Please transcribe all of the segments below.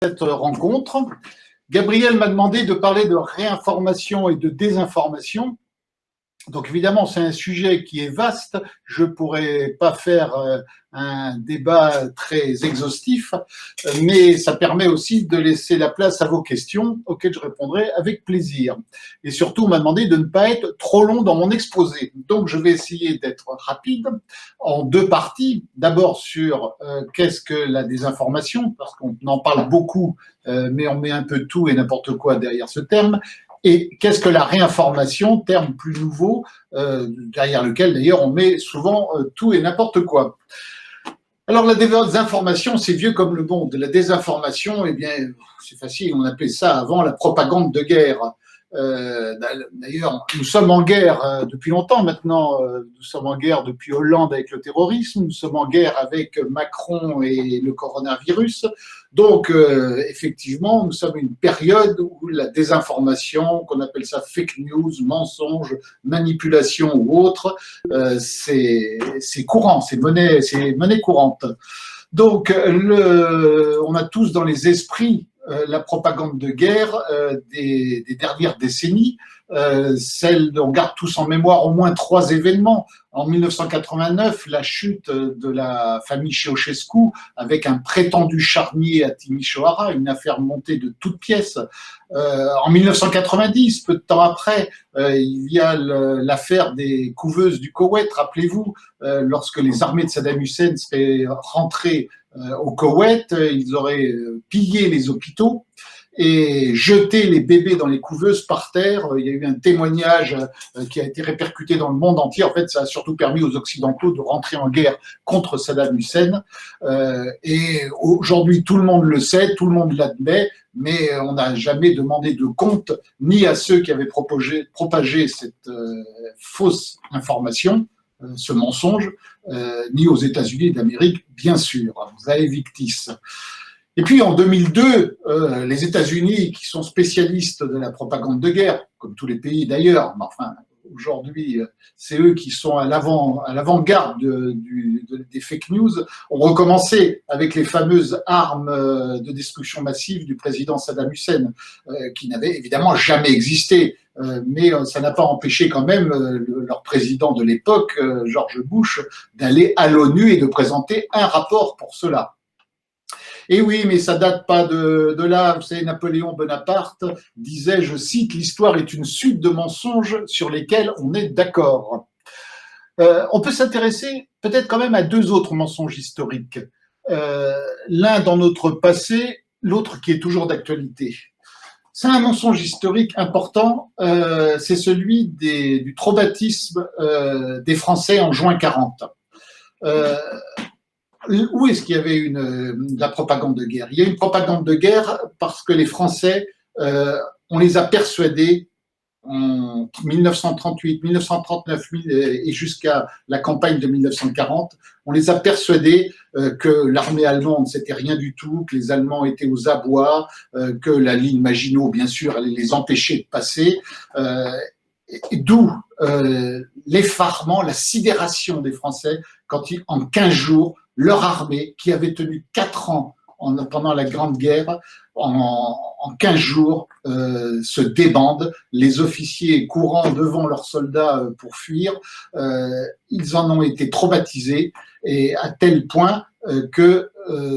cette rencontre. Gabriel m'a demandé de parler de réinformation et de désinformation. Donc évidemment, c'est un sujet qui est vaste. Je ne pourrais pas faire un débat très exhaustif, mais ça permet aussi de laisser la place à vos questions auxquelles je répondrai avec plaisir. Et surtout, on m'a demandé de ne pas être trop long dans mon exposé. Donc je vais essayer d'être rapide en deux parties. D'abord sur qu'est-ce que la désinformation, parce qu'on en parle beaucoup, mais on met un peu tout et n'importe quoi derrière ce terme. Et qu'est-ce que la réinformation, terme plus nouveau, derrière lequel d'ailleurs on met souvent tout et n'importe quoi. Alors la désinformation, c'est vieux comme le monde. La désinformation, eh bien, c'est facile, on appelait ça avant la propagande de guerre. D'ailleurs, nous sommes en guerre depuis longtemps maintenant. Nous sommes en guerre depuis Hollande avec le terrorisme. Nous sommes en guerre avec Macron et le coronavirus. Donc, effectivement, nous sommes à une période où la désinformation, qu'on appelle ça fake news, mensonge, manipulation ou autre, c'est courant, c'est monnaie courante. Donc, on a tous dans les esprits la propagande de guerre des dernières décennies. On garde tous en mémoire au moins 3 événements. En 1989, la chute de la famille Ceausescu avec un prétendu charnier à Timișoara, une affaire montée de toutes pièces. En 1990, peu de temps après, il y a l'affaire des couveuses du Koweït. Rappelez-vous, lorsque les armées de Saddam Hussein seraient rentrées au Koweït, ils auraient pillé les hôpitaux et jeté les bébés dans les couveuses par terre. Il y a eu un témoignage qui a été répercuté dans le monde entier. En fait, ça a surtout permis aux Occidentaux de rentrer en guerre contre Saddam Hussein. Et aujourd'hui, tout le monde le sait, tout le monde l'admet, mais on n'a jamais demandé de compte ni à ceux qui avaient propagé cette fausse information, ce mensonge, ni aux États-Unis d'Amérique, bien sûr. Vous avez Victis. Et puis en 2002, les États-Unis, qui sont spécialistes de la propagande de guerre, comme tous les pays d'ailleurs, mais enfin aujourd'hui c'est eux qui sont à l'avant-garde des fake news, ont recommencé avec les fameuses armes de destruction massive du président Saddam Hussein, qui n'avaient évidemment jamais existé. Mais ça n'a pas empêché quand même leur président de l'époque, George Bush, d'aller à l'ONU et de présenter un rapport pour cela. Et oui, mais ça date pas de là. Vous savez, Napoléon Bonaparte disait, je cite, « L'histoire est une suite de mensonges sur lesquels on est d'accord ». On peut s'intéresser peut-être quand même à 2 autres mensonges historiques. L'un dans notre passé, l'autre qui est toujours d'actualité. C'est un mensonge historique important, c'est celui du traumatisme des Français en juin 40. Où est-ce qu'il y avait de la propagande de guerre? Il y a une propagande de guerre parce que les Français, on les a persuadés en 1938, 1939 et jusqu'à la campagne de 1940, on les a persuadés que l'armée allemande c'était rien du tout, que les Allemands étaient aux abois, que la ligne Maginot, bien sûr, allait les empêcher de passer. D'où l'effarement, la sidération des Français quand en 15 jours, leur armée, qui avait tenu 4 ans pendant la Grande Guerre, en 15 jours, se débande. Les officiers courant devant leurs soldats pour fuir, ils en ont été traumatisés, et à tel point que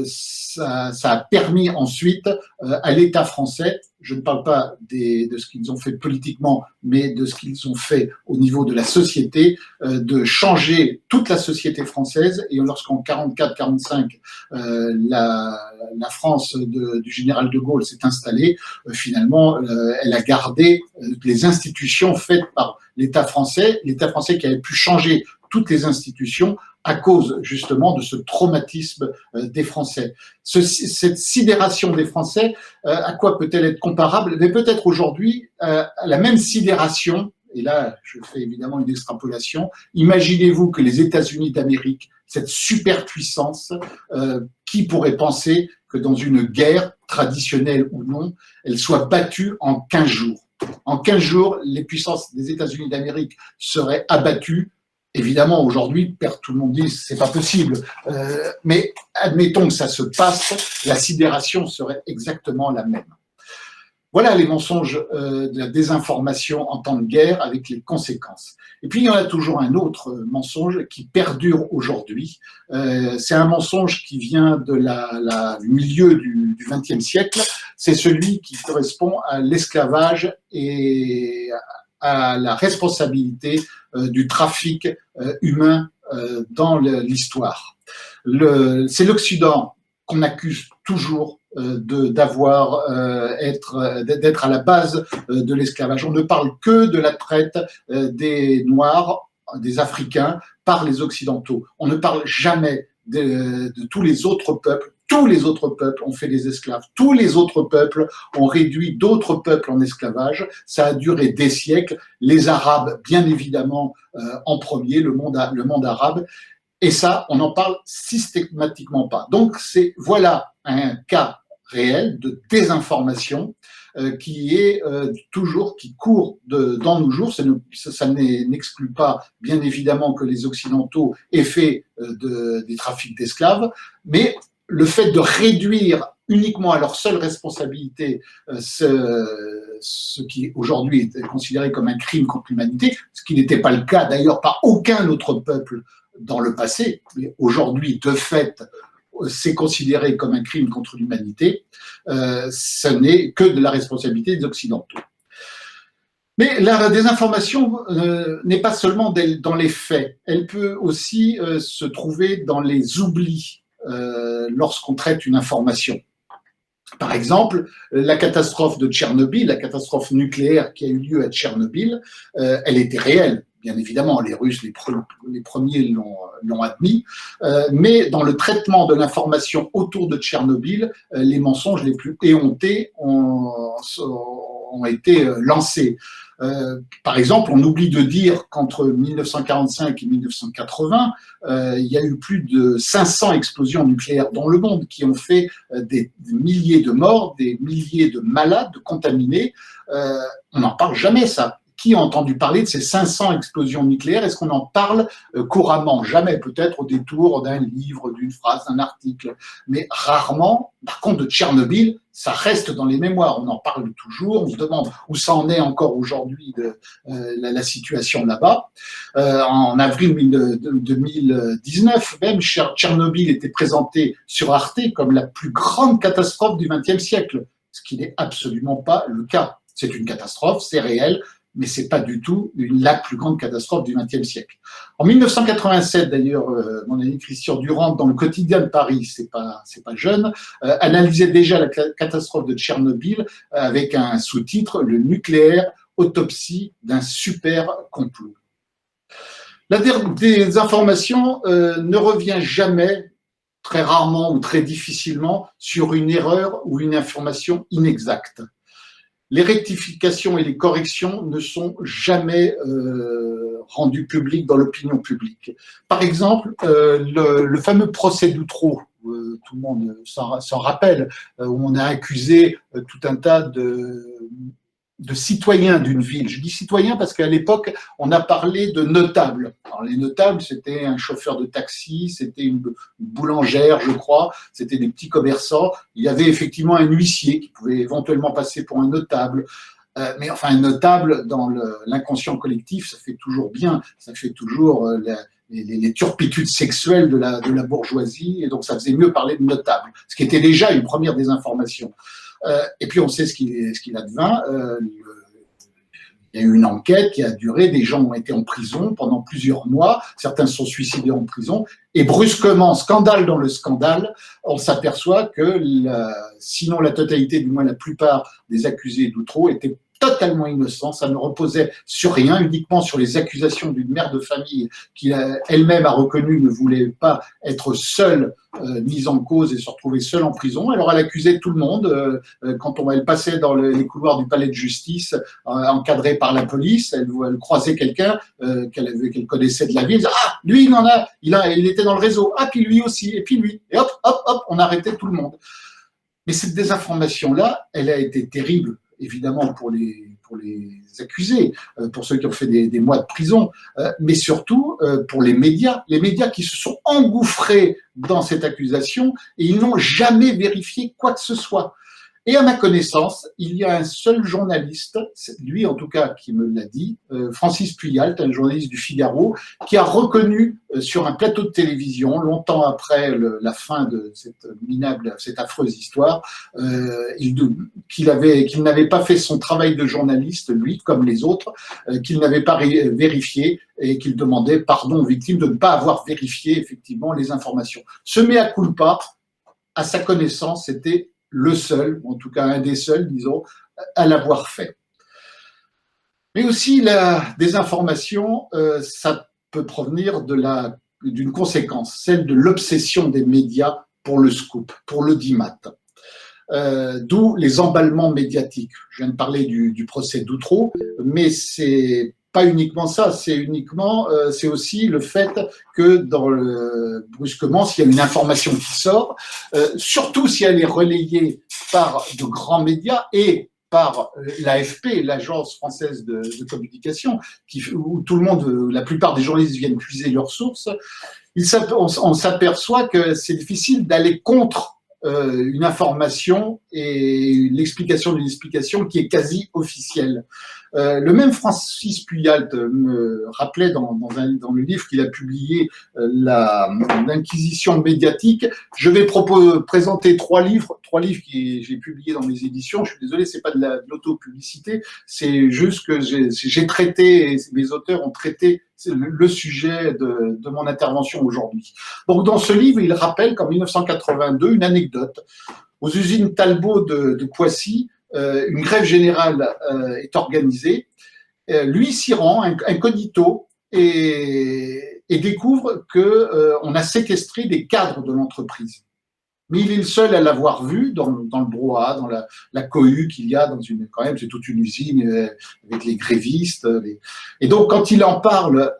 ça a permis ensuite à l'État français, je ne parle pas de ce qu'ils ont fait politiquement, mais de ce qu'ils ont fait au niveau de la société, de changer toute la société française. Et lorsqu'en 44-45, la France du général de Gaulle s'est installée, finalement, elle a gardé les institutions faites par l'État français qui avait pu changer toutes les institutions à cause justement de ce traumatisme des Français. Cette sidération des Français, à quoi peut-elle être comparable? Mais peut-être aujourd'hui à la même sidération, et là je fais évidemment une extrapolation, imaginez-vous que les États-Unis d'Amérique, cette superpuissance, qui pourrait penser que dans une guerre, traditionnelle ou non, elle soit battue en 15 jours. En 15 jours, les puissances des États-Unis d'Amérique seraient abattues, Évidemment, aujourd'hui, tout le monde dit c'est pas possible, mais admettons que ça se passe, la sidération serait exactement la même. Voilà les mensonges de la désinformation en temps de guerre avec les conséquences. Et puis il y en a toujours un autre mensonge qui perdure aujourd'hui. C'est un mensonge qui vient du milieu du XXe siècle. C'est celui qui correspond à l'esclavage et à la responsabilité du trafic humain dans l'histoire. C'est l'Occident qu'on accuse toujours d'être à la base de l'esclavage. On ne parle que de la traite des Noirs, des Africains, par les Occidentaux. On ne parle jamais de tous les autres peuples. Tous les autres peuples ont fait des esclaves. Tous les autres peuples ont réduit d'autres peuples en esclavage. Ça a duré des siècles. Les Arabes, bien évidemment, en premier, le monde arabe. Et ça, on n'en parle systématiquement pas. Donc, voilà un cas réel de désinformation qui court dans nos jours. Ça n'exclut pas, bien évidemment, que les Occidentaux aient fait des trafics d'esclaves, mais le fait de réduire uniquement à leur seule responsabilité ce qui aujourd'hui est considéré comme un crime contre l'humanité, ce qui n'était pas le cas d'ailleurs par aucun autre peuple dans le passé, mais aujourd'hui, de fait, c'est considéré comme un crime contre l'humanité, ce n'est que de la responsabilité des Occidentaux. Mais la désinformation n'est pas seulement dans les faits, elle peut aussi se trouver dans les oublis lorsqu'on traite une information. Par exemple, la catastrophe de Tchernobyl, la catastrophe nucléaire qui a eu lieu à Tchernobyl, elle était réelle. Bien évidemment, les Russes, les premiers l'ont admis, mais dans le traitement de l'information autour de Tchernobyl, les mensonges les plus éhontés ont été lancés. Par exemple, on oublie de dire qu'entre 1945 et 1980, il y a eu plus de 500 explosions nucléaires dans le monde qui ont fait des milliers de morts, des milliers de malades, de contaminés. On n'en parle jamais, ça. Qui a entendu parler de ces 500 explosions nucléaires? Est-ce qu'on en parle couramment? Jamais, peut-être au détour d'un livre, d'une phrase, d'un article, mais rarement. Par contre, de Tchernobyl, ça reste dans les mémoires, on en parle toujours, on se demande où ça en est encore aujourd'hui la situation là-bas. En avril 2019, même, Tchernobyl était présenté sur Arte comme la plus grande catastrophe du XXe siècle, ce qui n'est absolument pas le cas. C'est une catastrophe, c'est réel, mais ce n'est pas du tout la plus grande catastrophe du XXe siècle. En 1987, d'ailleurs, mon ami Christian Durand, dans le quotidien de Paris, c'est pas jeune, analysait déjà la catastrophe de Tchernobyl avec un sous-titre « Le nucléaire, autopsie d'un super complot ». La désinformation ne revient jamais, très rarement ou très difficilement, sur une erreur ou une information inexacte. Les rectifications et les corrections ne sont jamais rendues publiques dans l'opinion publique. Par exemple, le fameux procès d'Outreau, tout le monde s'en rappelle, où on a accusé tout un tas de citoyens d'une ville. Je dis citoyens parce qu'à l'époque, on a parlé de notables. Alors, les notables, c'était un chauffeur de taxi, c'était une boulangère, je crois, c'était des petits commerçants. Il y avait effectivement un huissier qui pouvait éventuellement passer pour un notable. Mais enfin, un notable, dans l'inconscient collectif, ça fait toujours bien, ça fait toujours les turpitudes sexuelles de la bourgeoisie, et donc ça faisait mieux parler de notable, ce qui était déjà une première désinformation. Et puis on sait ce qu'il advint. Il y a eu une enquête qui a duré, des gens ont été en prison pendant plusieurs mois, certains se sont suicidés en prison, et brusquement, scandale dans le scandale, on s'aperçoit que sinon la totalité, du moins la plupart des accusés d'Outreau étaient totalement innocent, ça ne reposait sur rien, uniquement sur les accusations d'une mère de famille qui elle-même a reconnu ne voulait pas être seule mise en cause et se retrouver seule en prison. Alors elle accusait tout le monde. Quand elle passait dans les couloirs du palais de justice, encadrée par la police, elle croisait quelqu'un qu'elle connaissait de la ville, elle disait, ah, lui il était dans le réseau, ah, puis lui aussi, et puis lui, et hop, hop, hop, on arrêtait tout le monde. Mais cette désinformation-là, elle a été terrible. évidemment pour les accusés, pour ceux qui ont fait des mois de prison, mais surtout pour les médias qui se sont engouffrés dans cette accusation et ils n'ont jamais vérifié quoi que ce soit. Et à ma connaissance, il y a un seul journaliste, lui en tout cas qui me l'a dit, Francis Puyalt, un journaliste du Figaro, qui a reconnu sur un plateau de télévision, longtemps après la fin de cette minable, cette affreuse histoire, qu'il n'avait pas fait son travail de journaliste, lui, comme les autres, qu'il n'avait pas vérifié et qu'il demandait pardon aux victimes de ne pas avoir vérifié effectivement les informations. Ce mea culpa, à sa connaissance, c'était le seul, ou en tout cas un des seuls, disons, à l'avoir fait. Mais aussi, la désinformation, ça peut provenir d'une conséquence, celle de l'obsession des médias pour le scoop, pour l'audimat. D'où les emballements médiatiques. Je viens de parler du procès d'Outreau, mais c'est pas uniquement ça, c'est aussi le fait que brusquement, s'il y a une information qui sort, surtout si elle est relayée par de grands médias et par l'AFP, l'Agence française de communication, où tout le monde, la plupart des journalistes viennent puiser leurs sources, on s'aperçoit que c'est difficile d'aller contre une information et l'explication d'une explication qui est quasi officielle. Le même Francis Puyalt me rappelait dans le livre qu'il a publié, l'Inquisition médiatique. Je vais présenter trois livres que j'ai publiés dans mes éditions. Je suis désolé, c'est pas de l'auto-publicité, c'est juste que j'ai traité, mes auteurs ont traité le sujet de mon intervention aujourd'hui. Donc dans ce livre, il rappelle qu'en 1982, une anecdote, aux usines Talbot de Poissy, une grève générale est organisée. Lui s'y rend incognito et découvre qu'on a séquestré des cadres de l'entreprise. Mais il est le seul à l'avoir vu dans le brouhaha, dans la cohue qu'il y a dans quand même, c'est toute une usine avec les grévistes. Et donc, quand il en parle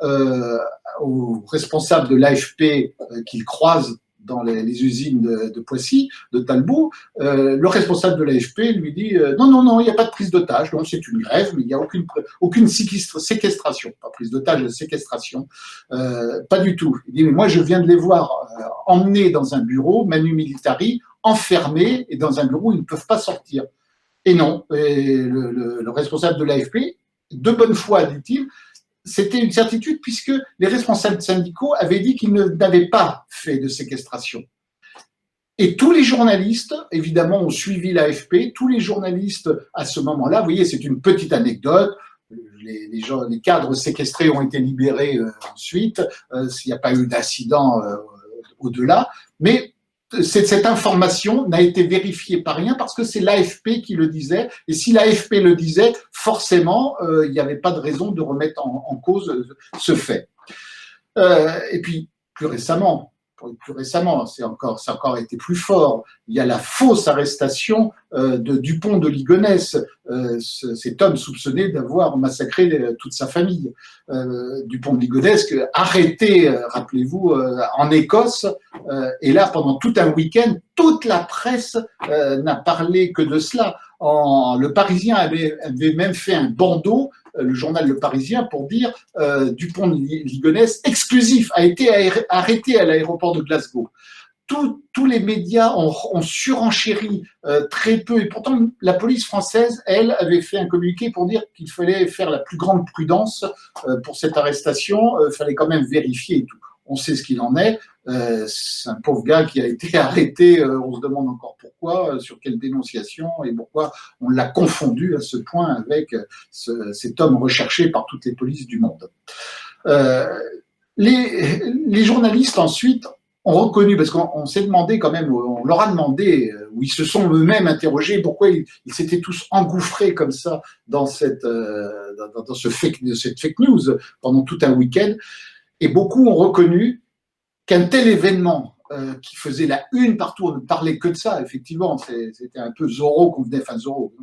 aux responsables de l'AFP qu'il croise dans les usines de Poissy, de Talbot, le responsable de l'AFP lui dit non, il n'y a pas de prise d'otage, donc c'est une grève, mais il n'y a aucune séquestration, pas prise d'otage, séquestration, pas du tout. Il dit mais moi je viens de les voir emmenés dans un bureau, manu militari, enfermés, et dans un bureau ils ne peuvent pas sortir. Et non, le responsable de l'AFP, de bonne foi, dit-il, c'était une certitude puisque les responsables syndicaux avaient dit qu'ils n'avaient pas fait de séquestration. Et tous les journalistes, évidemment, ont suivi l'AFP. Tous les journalistes, à ce moment-là, vous voyez, c'est une petite anecdote. Les cadres séquestrés ont été libérés ensuite. S'il n'y a pas eu d'incident au-delà. Mais cette information n'a été vérifiée par rien parce que c'est l'AFP qui le disait. Et si l'AFP le disait, forcément, il n'y avait pas de raison de remettre en cause ce fait. Et puis, plus récemment, ça a encore été plus fort. Il y a la fausse arrestation de Dupont de Ligonnès, cet homme soupçonné d'avoir massacré toute sa famille. Dupont de Ligonnès, arrêté, rappelez-vous, en Écosse, et là, pendant tout un week-end, toute la presse n'a parlé que de cela. Le Parisien avait même fait un bandeau, le journal Le Parisien, pour dire Dupont de Ligonnès, exclusif, a été arrêté à l'aéroport de Glasgow. Tous les médias ont surenchéri très peu, et pourtant la police française, elle, avait fait un communiqué pour dire qu'il fallait faire la plus grande prudence pour cette arrestation, il fallait quand même vérifier et tout. On sait ce qu'il en est. C'est un pauvre gars qui a été arrêté, on se demande encore pourquoi, sur quelle dénonciation et pourquoi on l'a confondu à ce point avec cet homme recherché par toutes les polices du monde. Les journalistes ensuite ont reconnu, parce qu'on s'est demandé quand même, on leur a demandé, ou ils se sont eux-mêmes interrogés pourquoi ils s'étaient tous engouffrés comme ça dans cette fake news pendant tout un week-end. Et beaucoup ont reconnu qu'un tel événement qui faisait la une partout, on ne parlait que de ça, effectivement, c'était un peu Zorro qu'on venait, enfin Zorro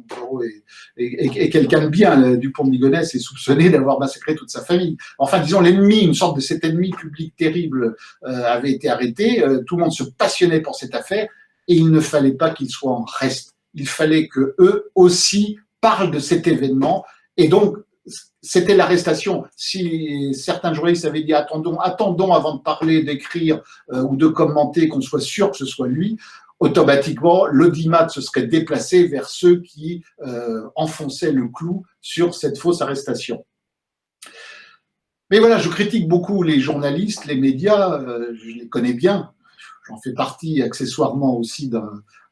est quelqu'un de bien, Dupont de Ligonnès est soupçonné d'avoir massacré toute sa famille. Enfin, disons, l'ennemi, une sorte de cet ennemi public terrible avait été arrêté, tout le monde se passionnait pour cette affaire, et il ne fallait pas qu'il soit en reste. Il fallait que eux aussi parle de cet événement, et donc c'était l'arrestation. Si certains journalistes avaient dit attendons avant de parler, d'écrire ou de commenter, qu'on soit sûr que ce soit lui, automatiquement, l'audimat se serait déplacé vers ceux qui enfonçaient le clou sur cette fausse arrestation. Mais voilà, je critique beaucoup les journalistes, les médias, je les connais bien, j'en fais partie accessoirement aussi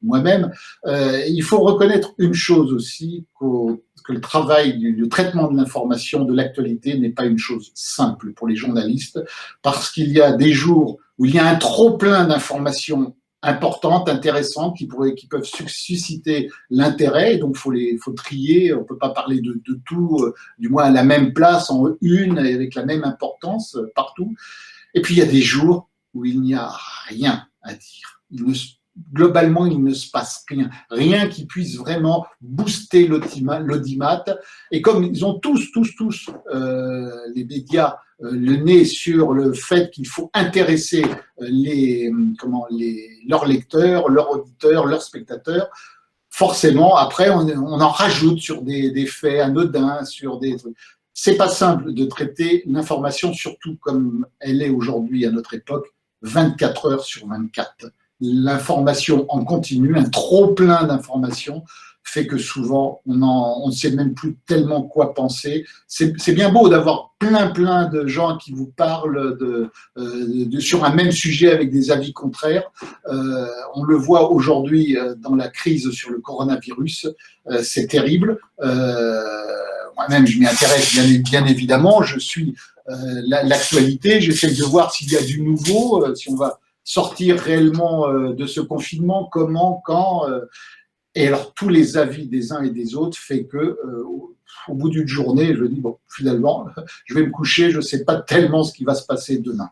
moi-même. Il faut reconnaître une chose aussi, que le travail du traitement de l'information, de l'actualité, n'est pas une chose simple pour les journalistes, parce qu'il y a des jours où il y a un trop-plein d'informations importantes, intéressantes, qui peuvent susciter l'intérêt, donc faut trier, on ne peut pas parler de tout, du moins à la même place, en une, et avec la même importance partout. Et puis il y a des jours où il n'y a rien à dire. Globalement, il ne se passe rien qui puisse vraiment booster l'audimat. Et comme ils ont tous, les médias, le nez sur le fait qu'il faut intéresser leurs lecteurs, leurs auditeurs, leurs spectateurs, forcément, après, on en rajoute sur des faits anodins, sur des trucs. C'est pas simple de traiter l'information, surtout comme elle est aujourd'hui à notre époque, 24 heures sur 24. L'information en continu, un trop-plein d'informations fait que souvent, on ne sait même plus tellement quoi penser. C'est bien beau d'avoir plein de gens qui vous parlent sur un même sujet avec des avis contraires. On le voit aujourd'hui dans la crise sur le coronavirus. C'est terrible. Moi-même, je m'y intéresse bien évidemment. Je suis l'actualité. J'essaie de voir s'il y a du nouveau, si on va sortir réellement de ce confinement, comment, quand. Et alors, tous les avis des uns et des autres fait que, au bout d'une journée, je dis, bon, finalement, je vais me coucher, je ne sais pas tellement ce qui va se passer demain.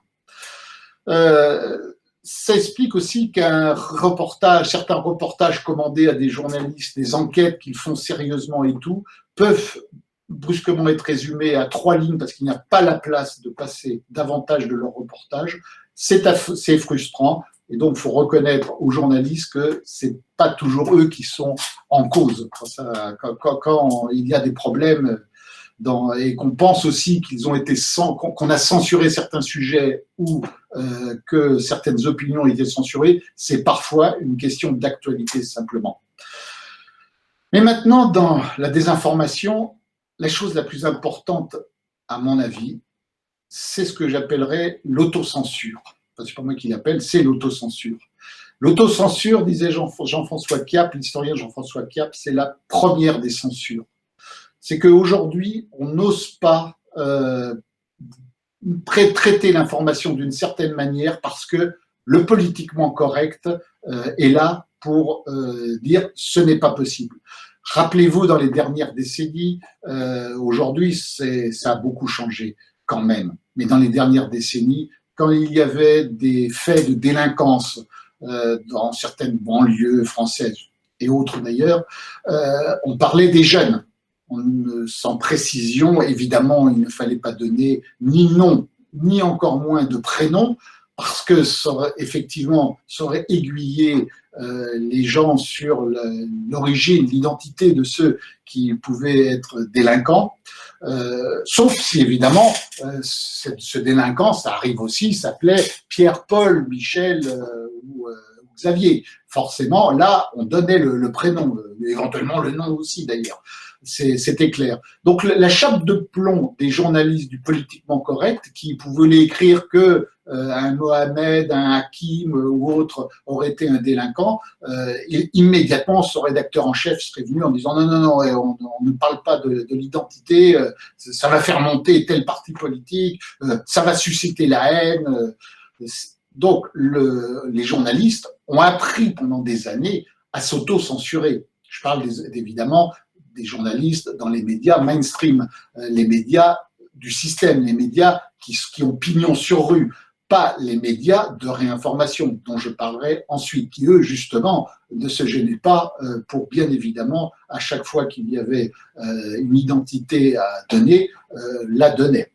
Ça explique aussi certains reportages commandés à des journalistes, des enquêtes qu'ils font sérieusement et tout, peuvent brusquement être résumés à 3 lignes parce qu'il n'y a pas la place de passer davantage de leur reportage. C'est frustrant. Et donc, il faut reconnaître aux journalistes que ce n'est pas toujours eux qui sont en cause. Quand il y a des problèmes et qu'on pense aussi qu'on a censuré certains sujets ou que certaines opinions ont été censurées, c'est parfois une question d'actualité simplement. Mais maintenant, dans la désinformation, la chose la plus importante, à mon avis, c'est ce que j'appellerais l'autocensure. Enfin, c'est pas moi qui l'appelle, c'est l'autocensure. L'autocensure, disait Jean-François Kiap, l'historien Jean-François Kiap, c'est la première des censures. C'est qu'aujourd'hui, on n'ose pas traiter l'information d'une certaine manière parce que le politiquement correct est là pour dire ce n'est pas possible. Rappelez-vous, dans les dernières décennies, aujourd'hui, ça a beaucoup changé quand même, mais dans les dernières décennies, quand il y avait des faits de délinquance dans certaines banlieues françaises et autres d'ailleurs, on parlait des jeunes. Sans précision, évidemment, il ne fallait pas donner ni nom, ni encore moins de prénom, parce que ça aurait aiguillé les gens sur l'origine, l'identité de ceux qui pouvaient être délinquants, sauf si évidemment ce délinquant, ça arrive aussi, s'appelait Pierre, Paul, Michel ou Xavier. Forcément, là, on donnait le prénom, éventuellement le nom aussi d'ailleurs. C'était clair. Donc la chape de plomb des journalistes du politiquement correct qui voulaient écrire que un Mohamed, un Hakim ou autre aurait été un délinquant, immédiatement son rédacteur en chef serait venu en disant non, on ne parle pas de l'identité, ça va faire monter tel parti politique, ça va susciter la haine. Donc les journalistes ont appris pendant des années à s'auto-censurer. Je parle évidemment des journalistes dans les médias mainstream, les médias du système, les médias qui ont pignon sur rue, pas les médias de réinformation, dont je parlerai ensuite, qui eux, justement, ne se gênaient pas pour, bien évidemment, à chaque fois qu'il y avait une identité à donner, la donner.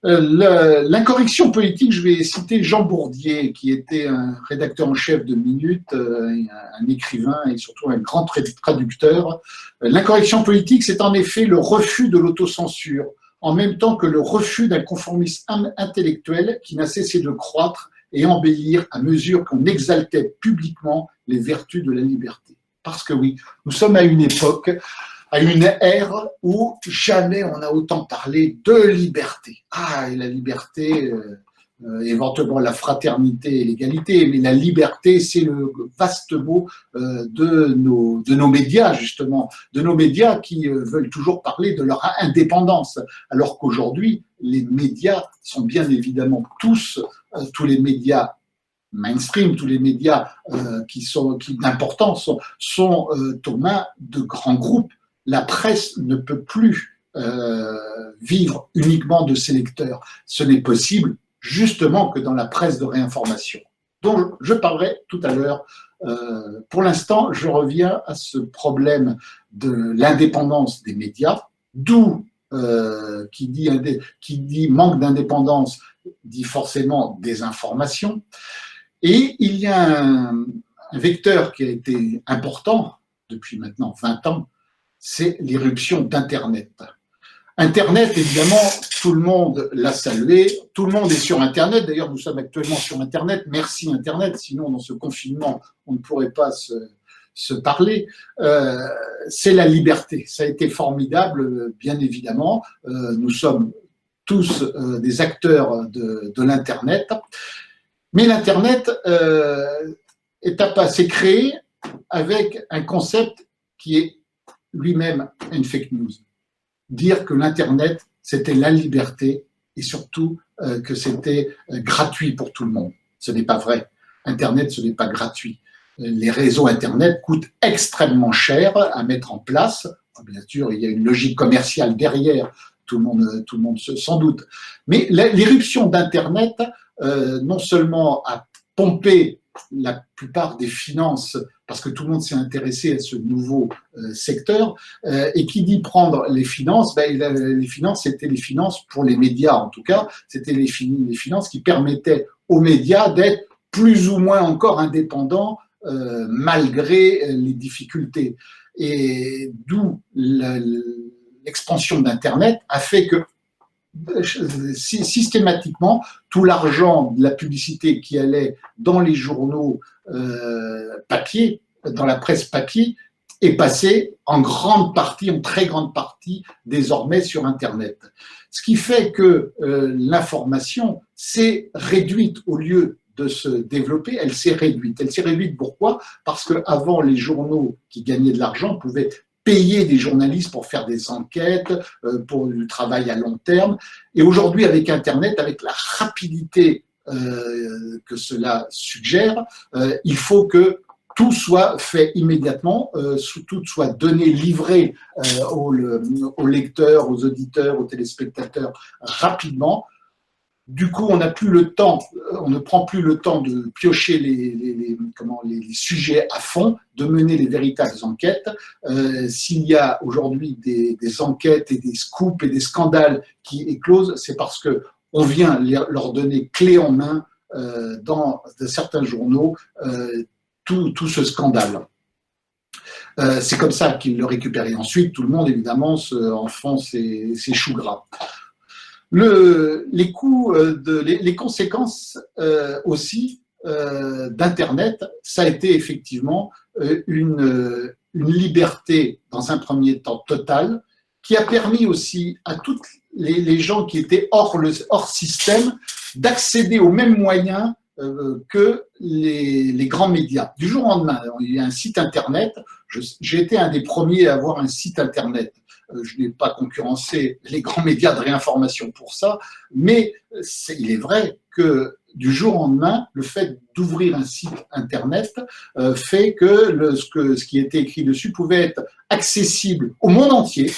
L'incorrection politique, je vais citer Jean Bourdier, qui était un rédacteur en chef de Minute, un écrivain et surtout un grand traducteur. L'incorrection politique, c'est en effet le refus de l'autocensure, en même temps que le refus d'un conformisme intellectuel qui n'a cessé de croître et embellir à mesure qu'on exaltait publiquement les vertus de la liberté. Parce que oui, nous sommes à une époque, à une ère où jamais on a autant parlé de liberté. Ah, et la liberté, éventuellement la fraternité et l'égalité, mais la liberté, c'est le vaste mot de nos médias, justement, de nos médias qui veulent toujours parler de leur indépendance, alors qu'aujourd'hui, les médias sont bien évidemment tous les médias mainstream, tous les médias d'importance sont aux mains de grands groupes. La presse ne peut plus vivre uniquement de ses lecteurs. Ce n'est possible justement que dans la presse de réinformation, dont je parlerai tout à l'heure. Pour l'instant, je reviens à ce problème de l'indépendance des médias, d'où qui dit manque d'indépendance dit forcément désinformation. Et il y a un vecteur qui a été important depuis maintenant 20 ans, c'est l'irruption d'Internet. Internet, évidemment, tout le monde l'a salué, tout le monde est sur Internet, d'ailleurs nous sommes actuellement sur Internet, merci Internet, sinon dans ce confinement on ne pourrait pas se parler, c'est la liberté, ça a été formidable, bien évidemment, nous sommes tous des acteurs de l'Internet, mais l'Internet s'est créé avec un concept qui est lui-même une fake news. Dire que l'Internet, c'était la liberté et surtout que c'était gratuit pour tout le monde. Ce n'est pas vrai. Internet, ce n'est pas gratuit. Les réseaux Internet coûtent extrêmement cher à mettre en place. Bien sûr, il y a une logique commerciale derrière, tout le monde sans doute. Mais l'irruption d'Internet, non seulement a pompé la plupart des finances, parce que tout le monde s'est intéressé à ce nouveau secteur, et qui dit prendre les finances, les finances, c'était les finances pour les médias en tout cas, c'était les finances qui permettaient aux médias d'être plus ou moins encore indépendants malgré les difficultés. Et d'où l'expansion d'Internet a fait que systématiquement, tout l'argent de la publicité qui allait dans les journaux papier, dans la presse papier, est passé en très grande partie, désormais sur Internet. Ce qui fait que l'information s'est réduite au lieu de se développer, elle s'est réduite. Elle s'est réduite pourquoi ? Parce qu'avant, les journaux qui gagnaient de l'argent pouvaient payer des journalistes pour faire des enquêtes, pour du travail à long terme. Et aujourd'hui, avec Internet, avec la rapidité que cela suggère, il faut que tout soit fait immédiatement, tout soit donné, livré aux lecteurs, aux auditeurs, aux téléspectateurs rapidement. Du coup, on n'a plus le temps, on ne prend plus le temps de piocher les sujets à fond, de mener les véritables enquêtes. S'il y a aujourd'hui des enquêtes et des scoops et des scandales qui éclosent, c'est parce que on vient leur donner clé en main dans certains journaux tout ce scandale. C'est comme ça qu'ils le récupèrent. Et ensuite, tout le monde, évidemment, enfonce ses choux gras. Les conséquences aussi d'Internet, ça a été effectivement une liberté, dans un premier temps, totale, qui a permis aussi à tous les gens qui étaient hors système d'accéder aux mêmes moyens que les grands médias. Du jour au lendemain, il y a un site Internet, j'ai été un des premiers à avoir un site Internet. Je n'ai pas concurrencé les grands médias de réinformation pour ça, mais il est vrai que du jour au lendemain, le fait d'ouvrir un site Internet fait que ce qui était écrit dessus pouvait être accessible au monde entier,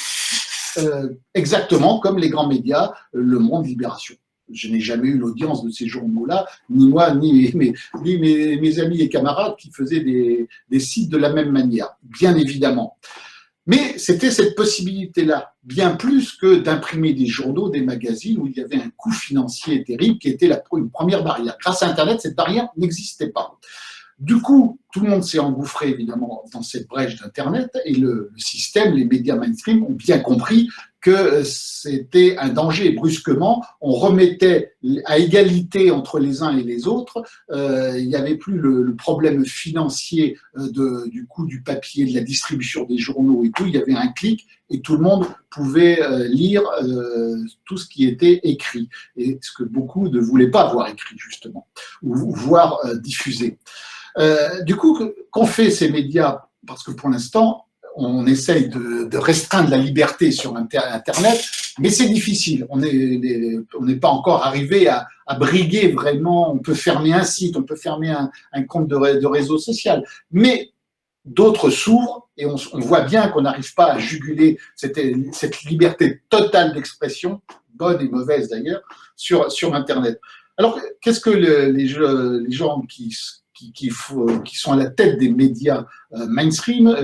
exactement comme les grands médias, Le Monde, Libération. Je n'ai jamais eu l'audience de ces journaux-là, ni moi, ni mes amis et camarades qui faisaient des sites de la même manière, bien évidemment. Mais c'était cette possibilité-là, bien plus que d'imprimer des journaux, des magazines, où il y avait un coût financier terrible qui était une première barrière. Grâce à Internet, cette barrière n'existait pas. Du coup, tout le monde s'est engouffré évidemment dans cette brèche d'Internet et le système, les médias mainstream ont bien compris que c'était un danger. Brusquement, on remettait à égalité entre les uns et les autres. Il n'y avait plus le problème financier du coût du papier, de la distribution des journaux et tout. Il y avait un clic et tout le monde pouvait lire tout ce qui était écrit et ce que beaucoup ne voulaient pas voir écrit justement ou voir diffusé. Du coup, qu'ont fait ces médias? Parce que pour l'instant, on essaye de restreindre la liberté sur Internet, mais c'est difficile. On n'est pas encore arrivé à briguer vraiment. On peut fermer un site, on peut fermer un compte de réseau social, mais d'autres s'ouvrent et on voit bien qu'on n'arrive pas à juguler cette liberté totale d'expression, bonne et mauvaise d'ailleurs, sur Internet. Alors, qu'est-ce que les gens qui sont à la tête des médias mainstream,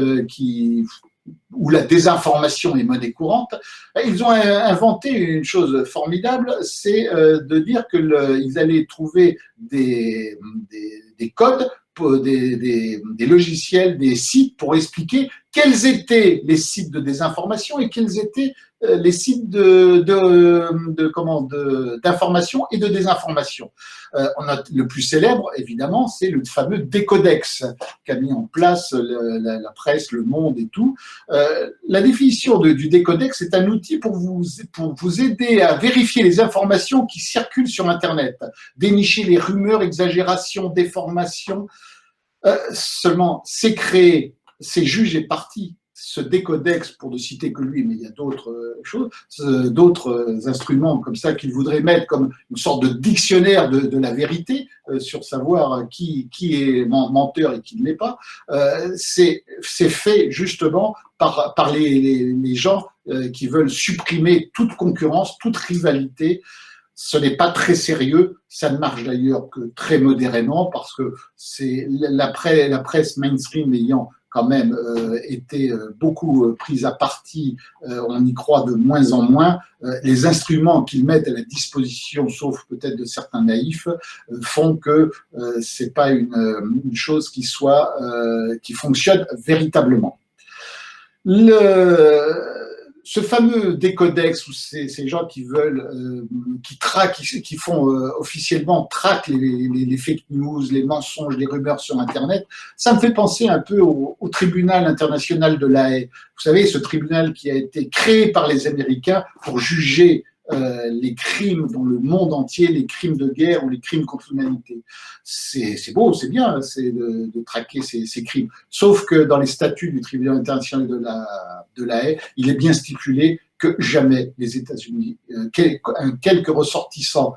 où la désinformation est monnaie courante, ils ont inventé une chose formidable, c'est de dire qu'ils allaient trouver des codes, des logiciels, des sites pour expliquer quels étaient les sites de désinformation et quels étaient les sites d'information et de désinformation. Le plus célèbre, évidemment, c'est le fameux Décodex qu'a mis en place la presse, Le Monde et tout. La définition du Décodex est un outil pour vous aider à vérifier les informations qui circulent sur Internet, dénicher les rumeurs, exagérations, déformations. Seulement, c'est créé, c'est juge et partie. Ce décodex, pour ne citer que lui, mais il y a d'autres choses, d'autres instruments comme ça qu'il voudrait mettre comme une sorte de dictionnaire de la vérité sur savoir qui est menteur et qui ne l'est pas. C'est fait justement par les gens qui veulent supprimer toute concurrence, toute rivalité. Ce n'est pas très sérieux, ça ne marche d'ailleurs que très modérément parce que c'est la presse mainstream ayant quand même été beaucoup prise à partie, on y croit de moins en moins. Les instruments qu'ils mettent à la disposition, sauf peut-être de certains naïfs, font que c'est pas une chose qui fonctionne véritablement. Ce fameux décodex, où ces gens qui veulent, qui font officiellement traquent les fake news, les mensonges, les rumeurs sur Internet, ça me fait penser un peu au tribunal international de La Haye. Vous savez, ce tribunal qui a été créé par les Américains pour juger les crimes dans le monde entier, les crimes de guerre ou les crimes contre l'humanité. C'est beau, c'est bien, c'est de traquer ces crimes. Sauf que dans les statuts du tribunal international de la Haye, il est bien stipulé que jamais les États-Unis, quelques ressortissants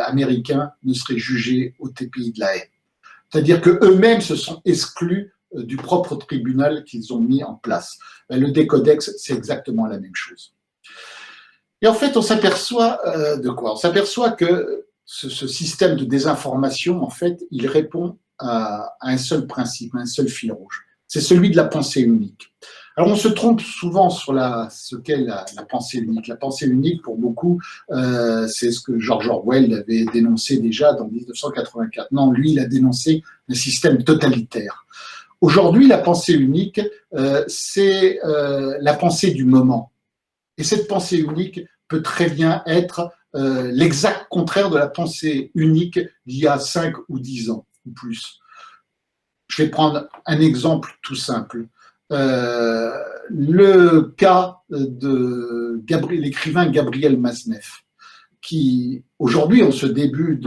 américains ne seraient jugés au TPI de la Haye. C'est-à-dire qu'eux-mêmes se sont exclus du propre tribunal qu'ils ont mis en place. Le décodex, c'est exactement la même chose. Et en fait, on s'aperçoit de quoi? On s'aperçoit que ce système de désinformation, en fait, il répond à un seul principe, à un seul fil rouge. C'est celui de la pensée unique. Alors, on se trompe souvent sur ce qu'est la pensée unique. La pensée unique, pour beaucoup, c'est ce que George Orwell avait dénoncé déjà dans 1984. Non, lui, il a dénoncé un système totalitaire. Aujourd'hui, la pensée unique, c'est la pensée du moment. Et cette pensée unique peut très bien être l'exact contraire de la pensée unique d'il y a 5 ou 10 ans ou plus. Je vais prendre un exemple tout simple. Le cas de l'écrivain Gabriel Maznev, qui aujourd'hui, en ce début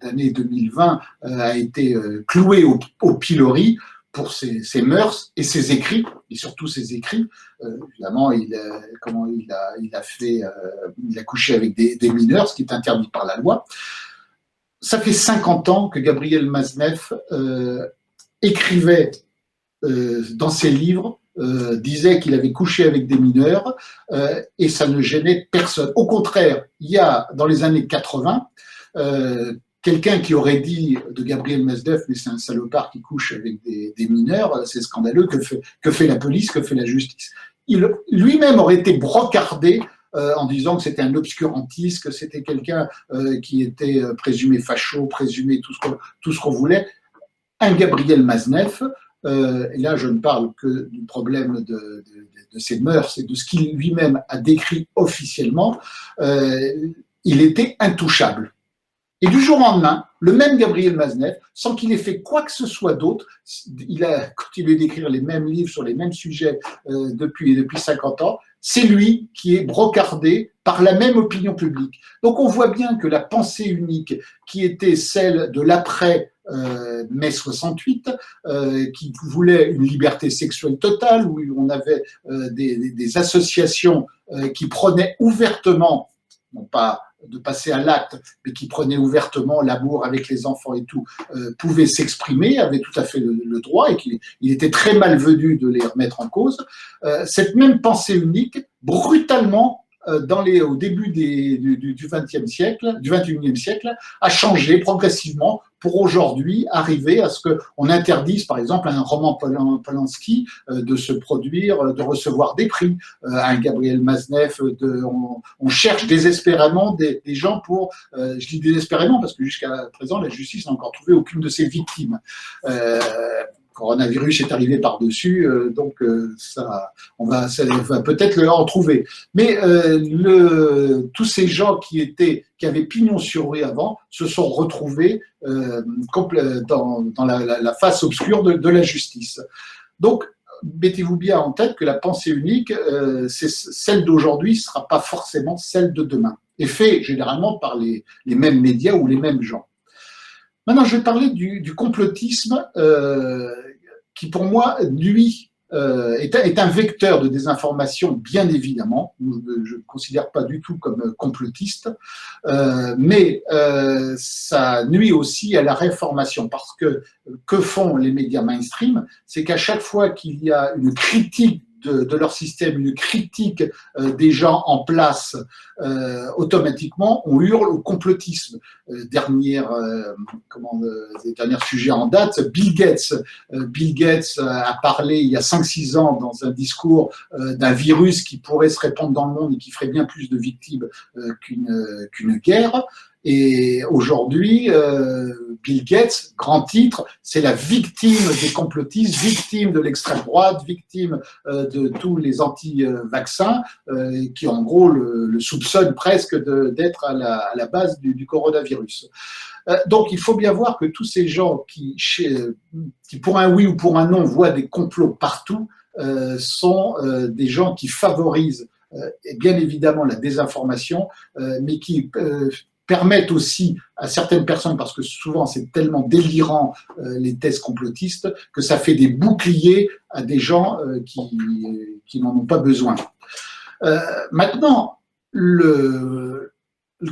d'année 2020, a été cloué au pilori pour ses mœurs et ses écrits, et surtout ses écrits. Évidemment, il a couché avec des mineurs, ce qui est interdit par la loi. Ça fait 50 ans que Gabriel Maznev écrivait dans ses livres, disait qu'il avait couché avec des mineurs et ça ne gênait personne. Au contraire, il y a, dans les années 80, quelqu'un qui aurait dit de Gabriel Mazdef, mais c'est un salopard qui couche avec des mineurs, c'est scandaleux, que fait la police, que fait la justice. Il lui-même aurait été brocardé en disant que c'était un obscurantiste, que c'était quelqu'un qui était présumé facho, présumé tout ce qu'on voulait. Un Gabriel Mazdef, et là je ne parle que du problème de ses mœurs et de ce qu'il lui-même a décrit officiellement, il était intouchable. Et du jour au lendemain, le même Gabriel Mazdef, sans qu'il ait fait quoi que ce soit d'autre, il a continué d'écrire les mêmes livres sur les mêmes sujets depuis 50 ans, c'est lui qui est brocardé par la même opinion publique. Donc on voit bien que la pensée unique qui était celle de l'après mai 68, qui voulait une liberté sexuelle totale, où on avait des associations qui prenaient ouvertement, non pas de passer à l'acte, mais qui prenaient ouvertement l'amour avec les enfants et tout, pouvaient s'exprimer, avaient tout à fait le droit, et qu'il était très malvenu de les remettre en cause. Cette même pensée unique, brutalement, au début du XXe siècle, du XXIe siècle, a changé progressivement pour aujourd'hui arriver à ce qu'on interdise, par exemple, à un Roman Polanski de se produire, de recevoir des prix, à un Gabriel Mazdef, on cherche désespérément des gens pour, je dis désespérément parce que jusqu'à présent, la justice n'a encore trouvé aucune de ses victimes. Coronavirus est arrivé par-dessus, donc on va peut-être en trouver. Mais tous ces gens qui avaient pignon sur rue avant se sont retrouvés dans la face obscure de la justice. Donc, mettez-vous bien en tête que la pensée unique, c'est celle d'aujourd'hui, ne sera pas forcément celle de demain, et fait généralement par les mêmes médias ou les mêmes gens. Maintenant, je vais parler du complotisme qui, pour moi, lui, est un vecteur de désinformation, bien évidemment. Je ne me considère pas du tout comme complotiste, mais ça nuit aussi à la réformation, parce que font les médias mainstream, c'est qu'à chaque fois qu'il y a une critique de leur système, une critique des gens en place, automatiquement, on hurle au complotisme. Dernier sujet en date, Bill Gates. Bill Gates a parlé il y a 5-6 ans dans un discours d'un virus qui pourrait se répandre dans le monde et qui ferait bien plus de victimes qu'une guerre. Et aujourd'hui, Bill Gates, grand titre, c'est la victime des complotistes, victime de l'extrême droite, victime de tous les anti-vaccins, qui en gros le soupçonnent presque d'être à la base du coronavirus. Donc il faut bien voir que tous ces gens qui pour un oui ou pour un non voient des complots partout, sont des gens qui favorisent bien évidemment la désinformation, mais qui permettent aussi à certaines personnes, parce que souvent c'est tellement délirant les thèses complotistes, que ça fait des boucliers à des gens qui n'en ont pas besoin. Maintenant,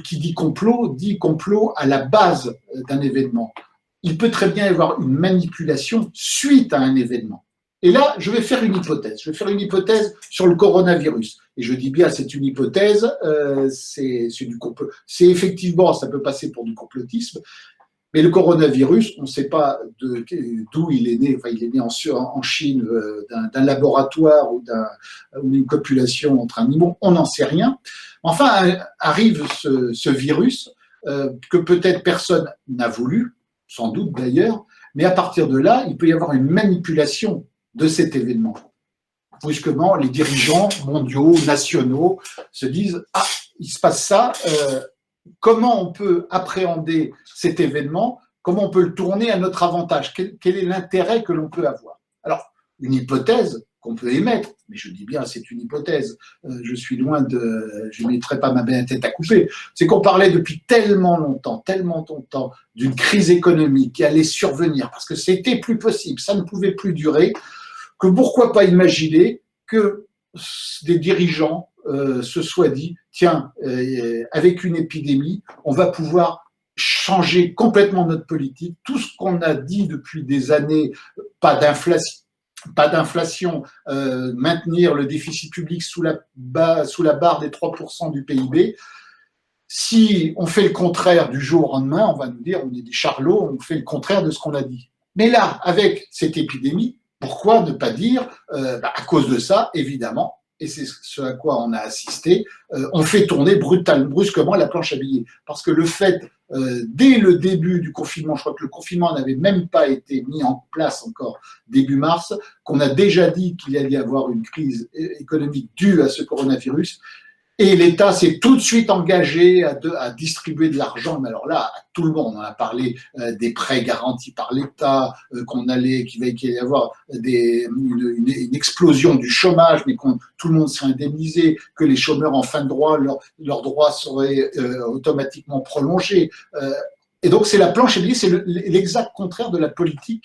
qui dit complot à la base d'un événement. Il peut très bien y avoir une manipulation suite à un événement. Et là, je vais faire une hypothèse. Je vais faire une hypothèse sur le coronavirus. Et je dis bien, c'est une hypothèse, c'est du complot. C'est effectivement, ça peut passer pour du complotisme, mais le coronavirus, on ne sait pas d'où il est né. Enfin, il est né en Chine, d'un laboratoire ou d'une copulation entre animaux, on n'en sait rien. Enfin, arrive ce virus que peut-être personne n'a voulu, sans doute d'ailleurs, mais à partir de là, il peut y avoir une manipulation de cet événement. Brusquement, les dirigeants mondiaux, nationaux se disent « Ah, il se passe ça, comment on peut appréhender cet événement, comment on peut le tourner à notre avantage, quel est l'intérêt que l'on peut avoir ?» Alors, une hypothèse qu'on peut émettre, mais je dis bien c'est une hypothèse, je suis loin je ne mettrai pas ma tête à couper, c'est qu'on parlait depuis tellement longtemps d'une crise économique qui allait survenir, parce que c'était plus possible, ça ne pouvait plus durer, que pourquoi pas imaginer que des dirigeants se soient dit, tiens, avec une épidémie, on va pouvoir changer complètement notre politique, tout ce qu'on a dit depuis des années, pas d'inflation, maintenir le déficit public sous la barre des 3% du PIB, Si on fait le contraire du jour au lendemain, on va nous dire on est des charlots, on fait le contraire de ce qu'on a dit. Mais là, avec cette épidémie, pourquoi ne pas dire, à cause de ça, évidemment, et c'est ce à quoi on a assisté, on fait tourner brusquement la planche à billets. Parce que le fait, dès le début du confinement, je crois que le confinement n'avait même pas été mis en place encore début mars, qu'on a déjà dit qu'il allait y avoir une crise économique due à ce coronavirus, et l'État s'est tout de suite engagé à distribuer de l'argent, mais alors là, à tout le monde. On a parlé des prêts garantis par l'État, qu'il allait y avoir une explosion du chômage, mais que tout le monde serait indemnisé, que les chômeurs en fin de droit, leurs droits seraient automatiquement prolongés. Et donc, c'est la planche à billets, c'est l'exact contraire de la politique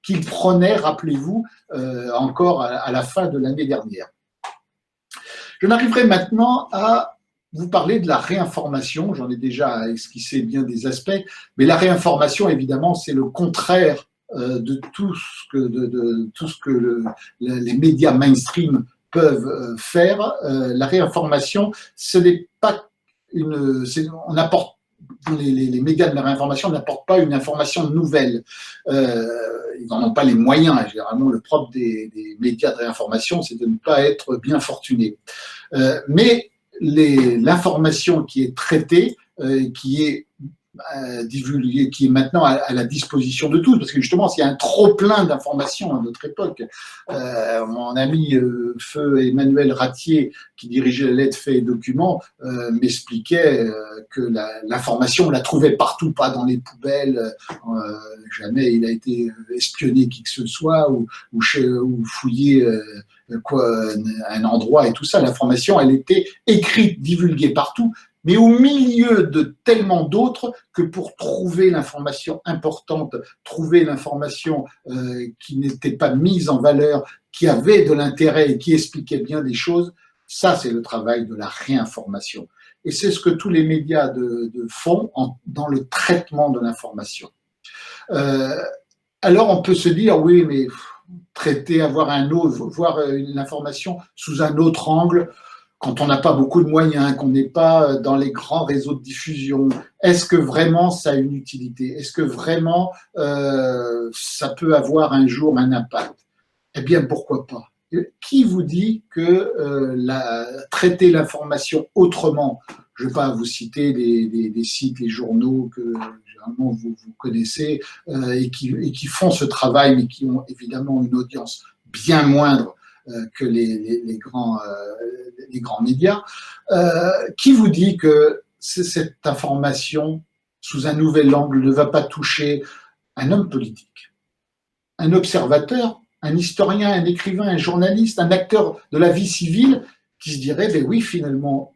qu'ils prenaient, rappelez-vous, encore à la fin de l'année dernière. Je m'arriverai maintenant à vous parler de la réinformation. J'en ai déjà esquissé bien des aspects, mais la réinformation, évidemment, c'est le contraire de tout ce que les médias mainstream peuvent faire. La réinformation, ce n'est pas on apporte les médias de la réinformation n'apportent pas une information nouvelle. Ils n'en ont pas les moyens. Généralement, le propre des médias de réinformation, c'est de ne pas être bien fortunés. Mais l'information qui est traitée, qui est divulguée, qui est maintenant à la disposition de tous, parce que justement, s'il y a un trop-plein d'informations à notre époque, mon ami Feu Emmanuel Ratier, qui dirigeait la lettre Faits et Documents, m'expliquait que l'information, on la trouvait partout, pas dans les poubelles, jamais il a été espionné qui que ce soit, ou fouillé un endroit et tout ça. L'information, elle était écrite, divulguée partout, mais au milieu de tellement d'autres que pour trouver l'information importante, trouver l'information qui n'était pas mise en valeur, qui avait de l'intérêt et qui expliquait bien des choses, ça c'est le travail de la réinformation. Et c'est ce que tous les médias font dans le traitement de l'information. Alors on peut se dire, oui, mais voir l'information sous un autre angle, quand on n'a pas beaucoup de moyens, qu'on n'est pas dans les grands réseaux de diffusion, est-ce que vraiment ça a une utilité? Est-ce que vraiment ça peut avoir un jour un impact? Eh bien, pourquoi pas? Qui vous dit que traiter l'information autrement, je ne vais pas vous citer des sites, les journaux que généralement vous connaissez et qui font ce travail, mais qui ont évidemment une audience bien moindre que les grands médias, qui vous dit que cette information, sous un nouvel angle, ne va pas toucher un homme politique, un observateur, un historien, un écrivain, un journaliste, un acteur de la vie civile, qui se dirait, ben oui, finalement,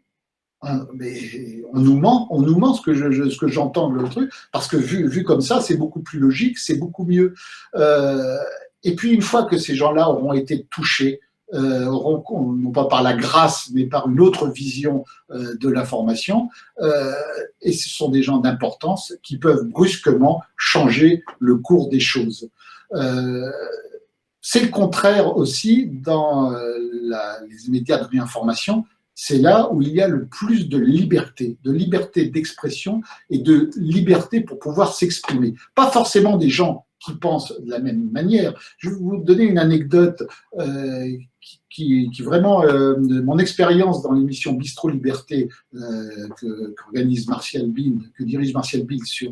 on nous ment ce que j'entends le truc, parce que vu comme ça, c'est beaucoup plus logique, c'est beaucoup mieux. Et puis, une fois que ces gens-là auront été touchés, non pas par la grâce, mais par une autre vision de l'information, et ce sont des gens d'importance qui peuvent brusquement changer le cours des choses. C'est le contraire aussi dans les médias de réinformation. C'est là où il y a le plus de liberté d'expression et de liberté pour pouvoir s'exprimer. Pas forcément des gens qui pensent de la même manière. Je vais vous donner une anecdote qui vraiment, mon expérience dans l'émission Bistro Liberté qu'organise Martial Bild, que dirige Martial Bild sur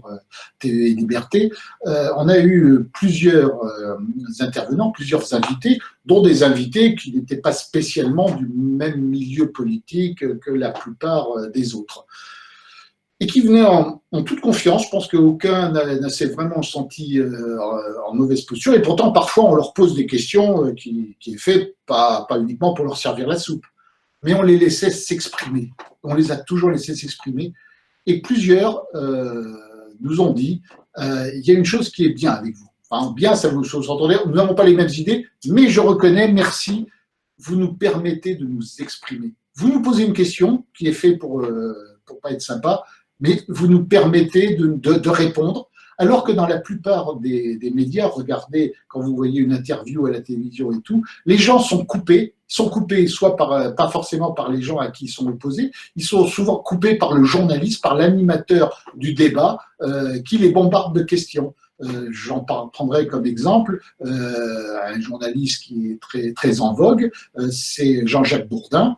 TV Liberté. On a eu plusieurs intervenants, plusieurs invités, dont des invités qui n'étaient pas spécialement du même milieu politique que la plupart des autres. Et qui venaient en toute confiance. Je pense qu'aucun ne s'est vraiment senti en mauvaise posture. Et pourtant, parfois, on leur pose des questions qui est fait pas uniquement pour leur servir la soupe, mais on les laissait s'exprimer. On les a toujours laissés s'exprimer. Et plusieurs nous ont dit il y a une chose qui est bien avec vous. Enfin, bien, ça vous entendez, nous n'avons pas les mêmes idées, mais je reconnais, merci, vous nous permettez de nous exprimer. Vous nous posez une question qui est faite pour pas être sympa, mais vous nous permettez de répondre, alors que dans la plupart des médias, regardez, quand vous voyez une interview à la télévision et tout, les gens sont coupés sont coupés soit pas forcément par les gens à qui ils sont opposés, ils sont souvent coupés par le journaliste, par l'animateur du débat qui les bombarde de questions. J'en prendrai comme exemple un journaliste qui est très, très en vogue, c'est Jean-Jacques Bourdin.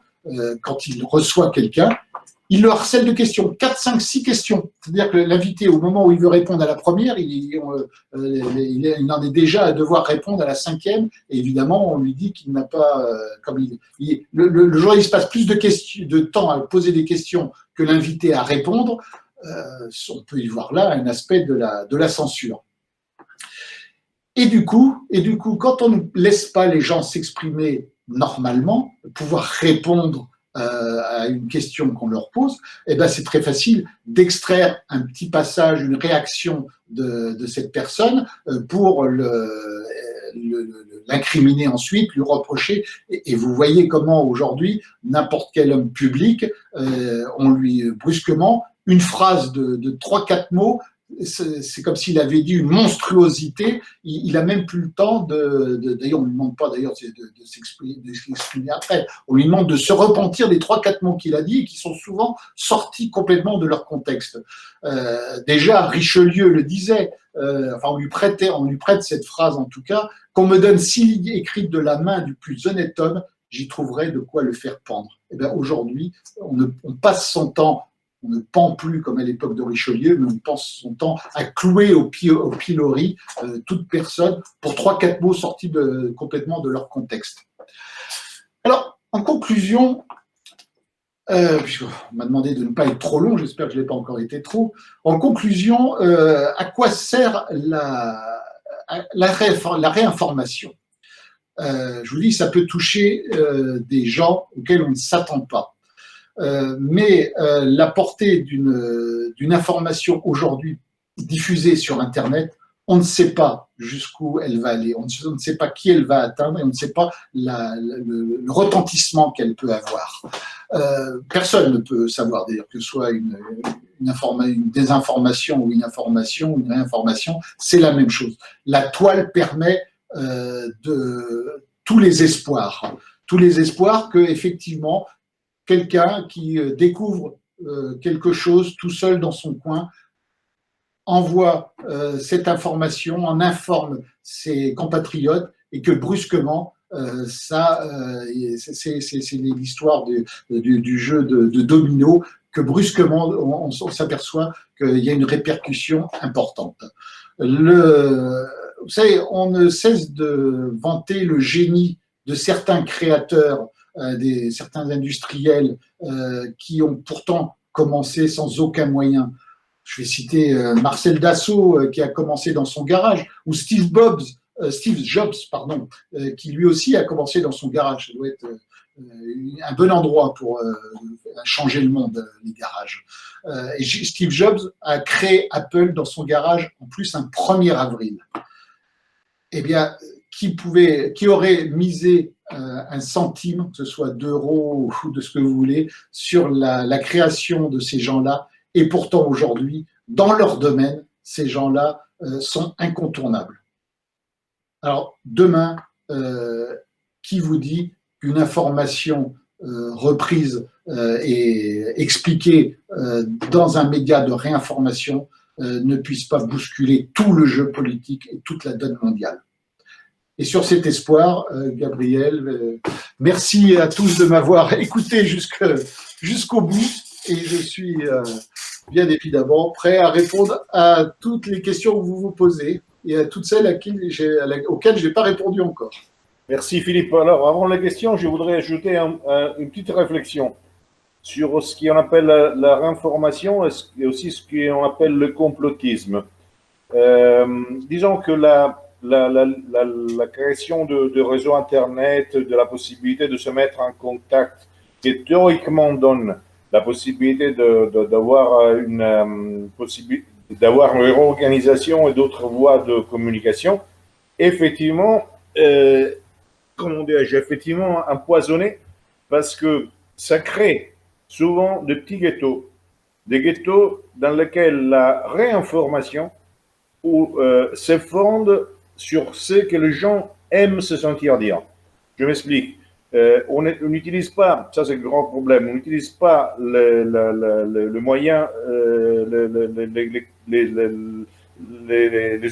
Quand il reçoit quelqu'un, il le harcèle de questions, 4, 5, 6 questions. C'est-à-dire que l'invité, au moment où il veut répondre à la première, il en est déjà à devoir répondre à la 5e. Et évidemment, on lui dit qu'il n'a pas… le journaliste passe plus de temps à poser des questions que l'invité à répondre. On peut y voir là un aspect de la censure. Et du coup, quand on ne laisse pas les gens s'exprimer normalement, pouvoir répondre à une question qu'on leur pose, eh ben c'est très facile d'extraire un petit passage, une réaction de cette personne pour l'incriminer ensuite, lui reprocher. Et vous voyez comment aujourd'hui, n'importe quel homme public, on lui brusquement, une phrase de 3-4 mots, c'est comme s'il avait dit une monstruosité. Il a même plus le temps d'ailleurs, on lui demande pas d'ailleurs de s'exprimer après. On lui demande de se repentir des 3-4 mots qu'il a dit et qui sont souvent sortis complètement de leur contexte. Déjà, Richelieu le disait. On lui prête cette phrase en tout cas. Qu'on me donne 6 lignes écrites de la main du plus honnête homme, j'y trouverai de quoi le faire pendre. Et bien aujourd'hui, on passe son temps. On ne pend plus comme à l'époque de Richelieu, mais on passe son temps à clouer au pilori toute personne pour 3-4 mots sortis complètement de leur contexte. Alors, en conclusion, puisqu'on m'a demandé de ne pas être trop long, j'espère que je ne l'ai pas encore été trop. En conclusion, à quoi sert la réinformation ? Je vous dis, ça peut toucher des gens auxquels on ne s'attend pas. Mais la portée d'une information aujourd'hui diffusée sur Internet, on ne sait pas jusqu'où elle va aller, on ne sait pas qui elle va atteindre et on ne sait pas le retentissement qu'elle peut avoir. Personne ne peut savoir d'ailleurs que ce soit une désinformation ou une information ou une réinformation, c'est la même chose. La toile permet tous les espoirs que effectivement quelqu'un qui découvre quelque chose tout seul dans son coin, envoie cette information, en informe ses compatriotes et que brusquement, c'est l'histoire du jeu de domino, que brusquement on s'aperçoit qu'il y a une répercussion importante. Vous savez, on ne cesse de vanter le génie de certains créateurs, certains industriels qui ont pourtant commencé sans aucun moyen. Je vais citer Marcel Dassault qui a commencé dans son garage, ou Steve Jobs, qui lui aussi a commencé dans son garage. Ça doit être un bon endroit pour changer le monde, les garages. Et Steve Jobs a créé Apple dans son garage, en plus un 1er avril. Eh bien, qui aurait misé un centime, que ce soit d'euros ou de ce que vous voulez, sur la création de ces gens-là. Et pourtant, aujourd'hui, dans leur domaine, ces gens-là sont incontournables. Alors, demain, qui vous dit qu'une information reprise et expliquée dans un média de réinformation ne puisse pas bousculer tout le jeu politique et toute la donne mondiale? Et sur cet espoir, Gabriel, merci à tous de m'avoir écouté jusqu'au bout. Et je suis bien évidemment prêt à répondre à toutes les questions que vous vous posez et à toutes celles auxquelles je n'ai pas répondu encore. Merci Philippe. Alors, avant la question, je voudrais ajouter une petite réflexion sur ce qu'on appelle la réinformation et aussi ce qu'on appelle le complotisme. Disons que la création de réseaux Internet, de la possibilité de se mettre en contact, qui théoriquement donne la possibilité d'avoir une réorganisation et d'autres voies de communication, effectivement, effectivement empoisonné, parce que ça crée souvent de petits ghettos, des ghettos dans lesquels la réinformation se fonde sur ce que les gens aiment se sentir dire. Je m'explique. On n'utilise pas, ça c'est le grand problème, on n'utilise pas le moyen, les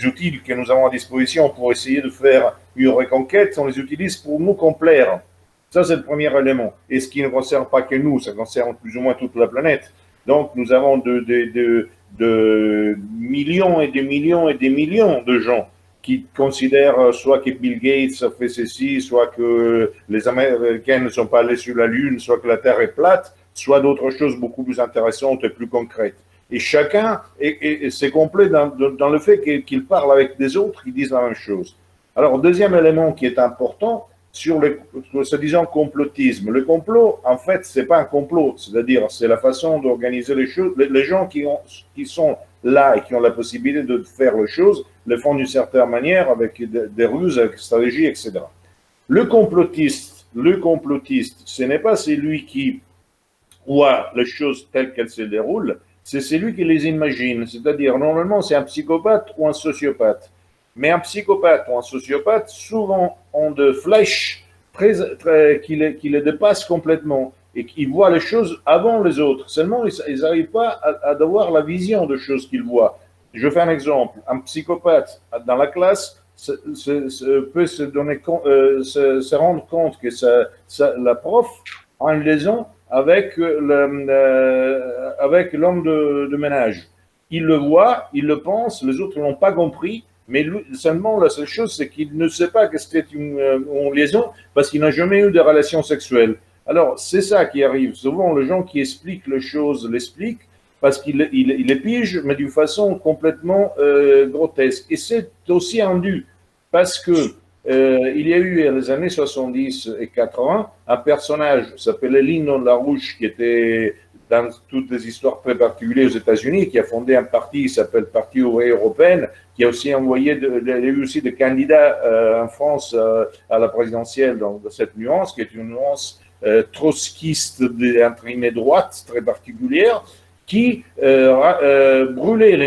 outils que nous avons à disposition pour essayer de faire une reconquête, on les utilise pour nous complaire. Ça, c'est le premier élément. Et ce qui ne concerne pas que nous, ça concerne plus ou moins toute la planète. Donc, nous avons de millions et des millions et des millions de gens qui considèrent soit que Bill Gates a fait ceci, soit que les Américains ne sont pas allés sur la Lune, soit que la Terre est plate, soit d'autres choses beaucoup plus intéressantes et plus concrètes. Et chacun c'est complet dans le fait qu'il parle avec des autres qui disent la même chose. Alors, deuxième élément qui est important, sur le soi-disant complotisme. Le complot, en fait, c'est pas un complot, c'est-à-dire c'est la façon d'organiser les choses. Les gens qui sont là et qui ont la possibilité de faire les choses le font d'une certaine manière avec des ruses, avec des stratégies, etc. Le complotiste, ce n'est pas celui qui voit les choses telles qu'elles se déroulent, c'est celui qui les imagine. C'est-à-dire, normalement, c'est un psychopathe ou un sociopathe. Mais un psychopathe ou un sociopathe, souvent, ont des flèches qui les dépassent complètement et qui voient les choses avant les autres. Seulement, ils n'arrivent pas à avoir la vision de choses qu'ils voient. Je fais un exemple. Un psychopathe dans la classe peut se rendre compte que la prof a une liaison avec l'homme de ménage. Il le voit, il le pense, les autres ne l'ont pas compris. Mais lui, seulement, la seule chose, c'est qu'il ne sait pas que c'était une liaison parce qu'il n'a jamais eu de relation sexuelle. Alors, c'est ça qui arrive. Souvent, les gens qui expliquent les choses l'expliquent parce qu'ils les pigent, mais d'une façon complètement grotesque. Et c'est aussi indu parce que il y a eu, dans les années 70 et 80, un personnage qui s'appelait Lyndon LaRouche, qui était dans toutes les histoires très particulières aux États-Unis, qui a fondé un parti qui s'appelle Parti ouvrier européen, qui a aussi envoyé, il y a eu aussi des candidats en France à la présidentielle dans cette nuance, qui est une nuance trotskiste entre droite très particulière, qui brûlait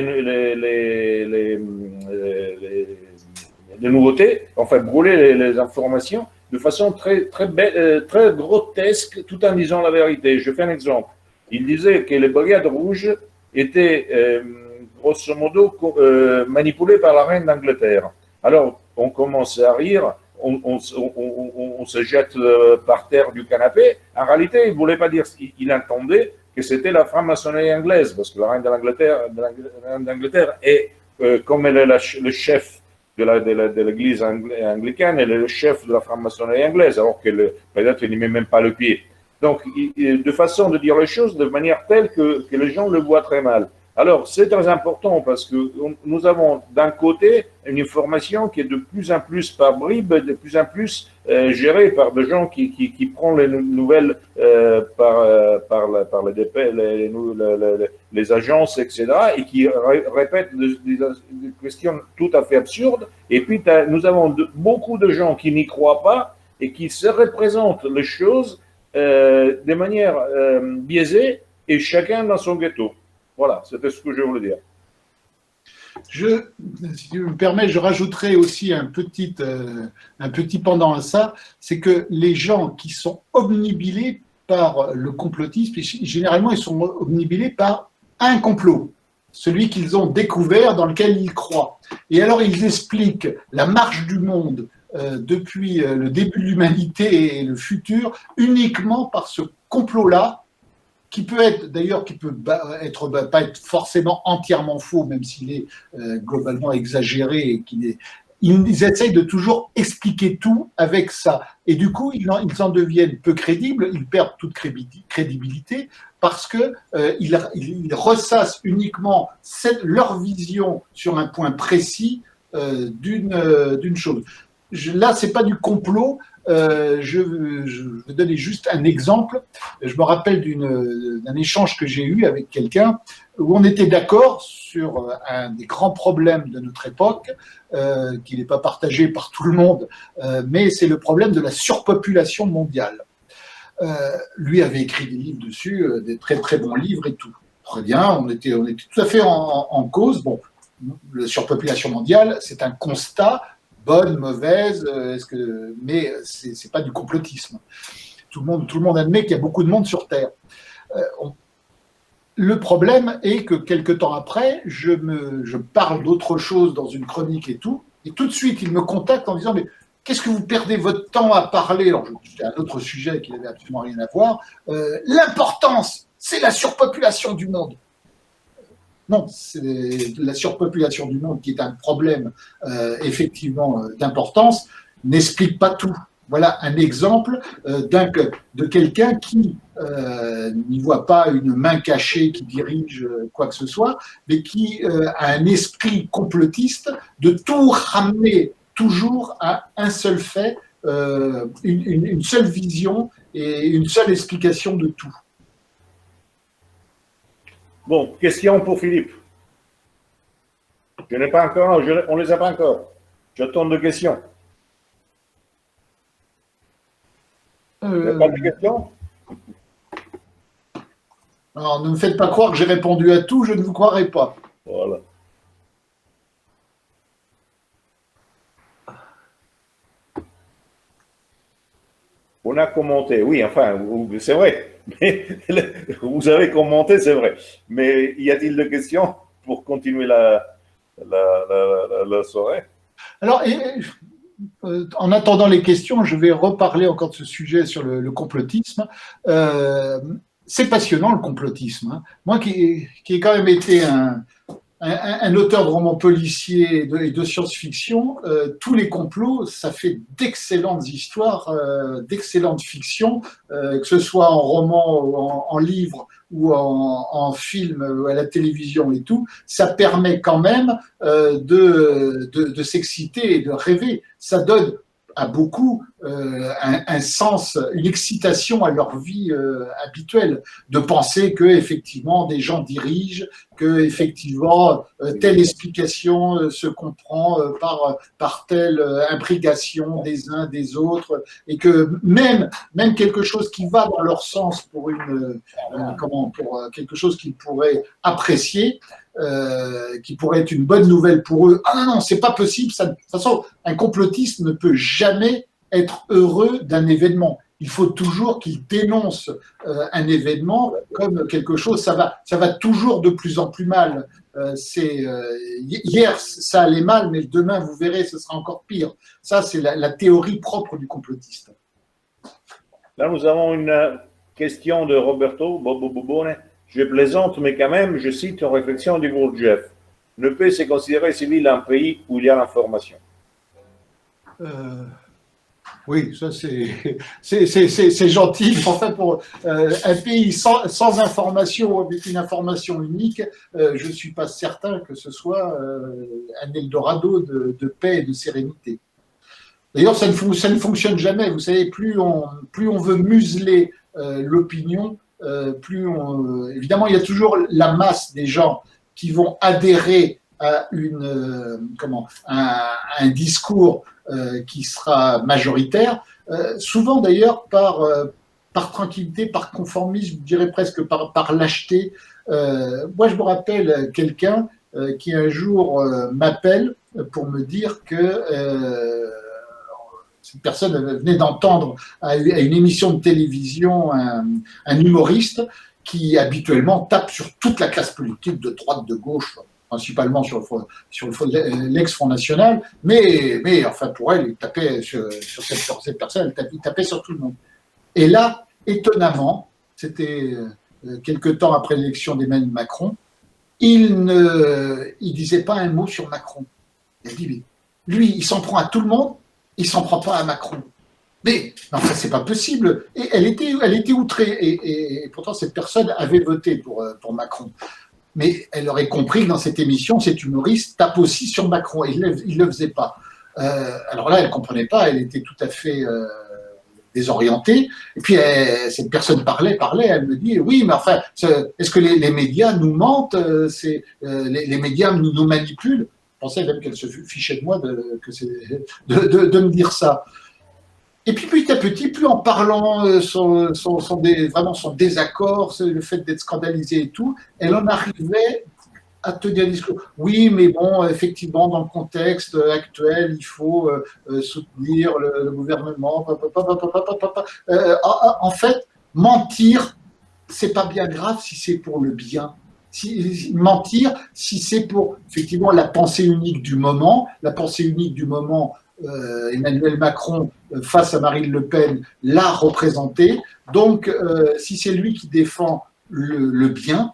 les nouveautés, enfin brûler les informations de façon très grotesque, tout en disant la vérité. Je fais un exemple. Il disait que les brigades rouges étaient grosso modo manipulées par la reine d'Angleterre. Alors, on commence à rire, on se jette par terre du canapé. En réalité, il ne voulait pas dire, il entendait que c'était la franc-maçonnerie anglaise, parce que la reine d'Angleterre est, comme elle est le chef de l'église anglicane, elle est le chef de la franc-maçonnerie anglaise, alors que peut-être il n'y met même pas le pied. Donc, de façon de dire les choses de manière telle que les gens le voient très mal. Alors, c'est très important parce que nous avons d'un côté une information qui est de plus en plus par bribes, de plus en plus gérée par des gens qui prennent les nouvelles par les agences, etc., et qui répètent des questions tout à fait absurdes. Et puis, nous avons beaucoup de gens qui n'y croient pas et qui se représentent les choses de manière biaisée et chacun dans son ghetto. Voilà, c'était ce que je voulais dire. Si tu me permets, je rajouterai aussi un petit pendant à ça, c'est que les gens qui sont obnubilés par le complotisme, généralement ils sont obnubilés par un complot, celui qu'ils ont découvert, dans lequel ils croient. Et alors ils expliquent la marche du monde depuis le début de l'humanité et le futur uniquement par ce complot-là, qui peut être d'ailleurs, pas être forcément entièrement faux, même s'il est globalement exagéré et ils essayent de toujours expliquer tout avec ça. Et du coup, ils en deviennent peu crédibles, ils perdent toute crédibilité parce qu'ils ressassent uniquement leur vision sur un point précis d'une chose. Là, ce n'est pas du complot. Je vais donner juste un exemple. Je me rappelle d'un échange que j'ai eu avec quelqu'un où on était d'accord sur un des grands problèmes de notre époque, qui n'est pas partagé par tout le monde, mais c'est le problème de la surpopulation mondiale. Lui avait écrit des livres dessus, des très très bons livres et tout. Très bien, on était tout à fait en cause. Bon, la surpopulation mondiale, c'est un constat bonne, mauvaise, mais c'est pas du complotisme. Tout le monde admet qu'il y a beaucoup de monde sur Terre. Le problème est que quelques temps après, je parle d'autre chose dans une chronique et tout de suite, il me contacte en disant, mais qu'est-ce que vous perdez votre temps à parler? Alors, c'était un autre sujet qui n'avait absolument rien à voir. L'importance, c'est la surpopulation du monde. Non, c'est la surpopulation du monde qui est un problème effectivement d'importance, n'explique pas tout. Voilà un exemple de quelqu'un qui n'y voit pas une main cachée qui dirige quoi que ce soit, mais qui a un esprit complotiste de tout ramener toujours à un seul fait, une seule vision et une seule explication de tout. Bon, question pour Philippe. Je n'ai pas encore, on ne les a pas encore. Je tourne de questions. Pas de questions? Alors, ne me faites pas croire que j'ai répondu à tout, je ne vous croirai pas. Voilà. On a commenté, oui, enfin, c'est vrai. Vous avez commenté, c'est vrai. Mais y a-t-il de questions pour continuer la soirée? Alors, en attendant les questions, je vais reparler encore de ce sujet sur le complotisme. C'est passionnant, le complotisme. Hein. Moi qui ai quand même été un auteur de romans policiers et de science-fiction, tous les complots, ça fait d'excellentes histoires, d'excellentes fictions, que ce soit en roman, ou en livre, ou en film, ou à la télévision et tout, ça permet quand même de s'exciter et de rêver. Ça donne à beaucoup un sens, une excitation à leur vie habituelle, de penser que effectivement des gens dirigent, que effectivement telle explication se comprend par telle imbrication des uns des autres, et que même quelque chose qui va dans leur sens pour pour quelque chose qu'ils pourraient apprécier, qui pourrait être une bonne nouvelle pour eux. Ah non, c'est pas possible. Ça, de toute façon, un complotiste ne peut jamais être heureux d'un événement. Il faut toujours qu'il dénonce un événement comme quelque chose. Ça va toujours de plus en plus mal. Hier, ça allait mal, mais demain, vous verrez, ce sera encore pire. Ça, c'est la théorie propre du complotiste. Là, nous avons une question de Roberto Bobone. Je plaisante, mais quand même, je cite une réflexion du Gurdjieff. Le pays se considérer civil un pays où il y a l'information. Oui, ça c'est gentil. Enfin, pour un pays sans information, avec une information unique, je ne suis pas certain que ce soit un Eldorado de paix et de sérénité. D'ailleurs, ça ne fonctionne jamais. Vous savez, plus on veut museler l'opinion, évidemment, il y a toujours la masse des gens qui vont adhérer à un discours qui sera majoritaire, souvent d'ailleurs par tranquillité, par conformisme, je dirais presque par lâcheté. Moi, je me rappelle quelqu'un qui un jour m'appelle pour me dire que cette personne venait d'entendre à une émission de télévision un humoriste qui habituellement tape sur toute la classe politique, de droite, de gauche, principalement sur l'ex-Front National, mais enfin pour elle, il tapait sur cette personne, il tapait sur tout le monde. Et là, étonnamment, c'était quelque temps après l'élection d'Emmanuel Macron, il disait pas un mot sur Macron. Il dit, lui, il s'en prend à tout le monde, il s'en prend pas à Macron. Mais enfin, c'est pas possible. Et elle était outrée. Et pourtant, cette personne avait voté pour Macron. Mais elle aurait compris que dans cette émission, cet humoriste tape aussi sur Macron. Et il le faisait pas. Alors là, elle ne comprenait pas. Elle était tout à fait désorientée. Et puis, cette personne parlait. Elle me dit, oui, mais enfin, est-ce que les médias nous mentent? Les médias nous manipulent? Je pensais même qu'elle se fichait de moi de me dire ça. Et puis petit à petit, plus en parlant vraiment son désaccord, le fait d'être scandalisé et tout, elle en arrivait à tenir un discours. Oui, mais bon, effectivement, dans le contexte actuel, il faut soutenir le gouvernement. En fait, mentir, c'est pas bien grave si c'est pour le bien. Mentir, si c'est pour effectivement la pensée unique du moment, Emmanuel Macron face à Marine Le Pen l'a représenté. Donc, si c'est lui qui défend le bien,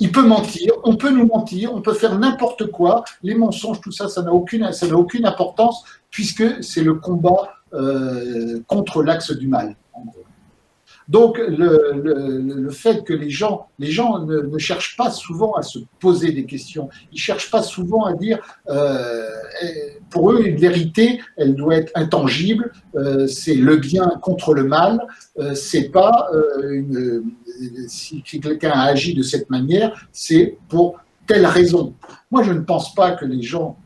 il peut mentir, on peut nous mentir, on peut faire n'importe quoi. Les mensonges, tout ça, ça n'a aucune importance puisque c'est le combat contre l'axe du mal, en gros. Donc, le fait que les gens ne cherchent pas souvent à se poser des questions, ils ne cherchent pas souvent à dire, pour eux, une vérité, elle doit être intangible, c'est le bien contre le mal, c'est pas, si quelqu'un a agi de cette manière, c'est pour telle raison. Moi, je ne pense pas que les gens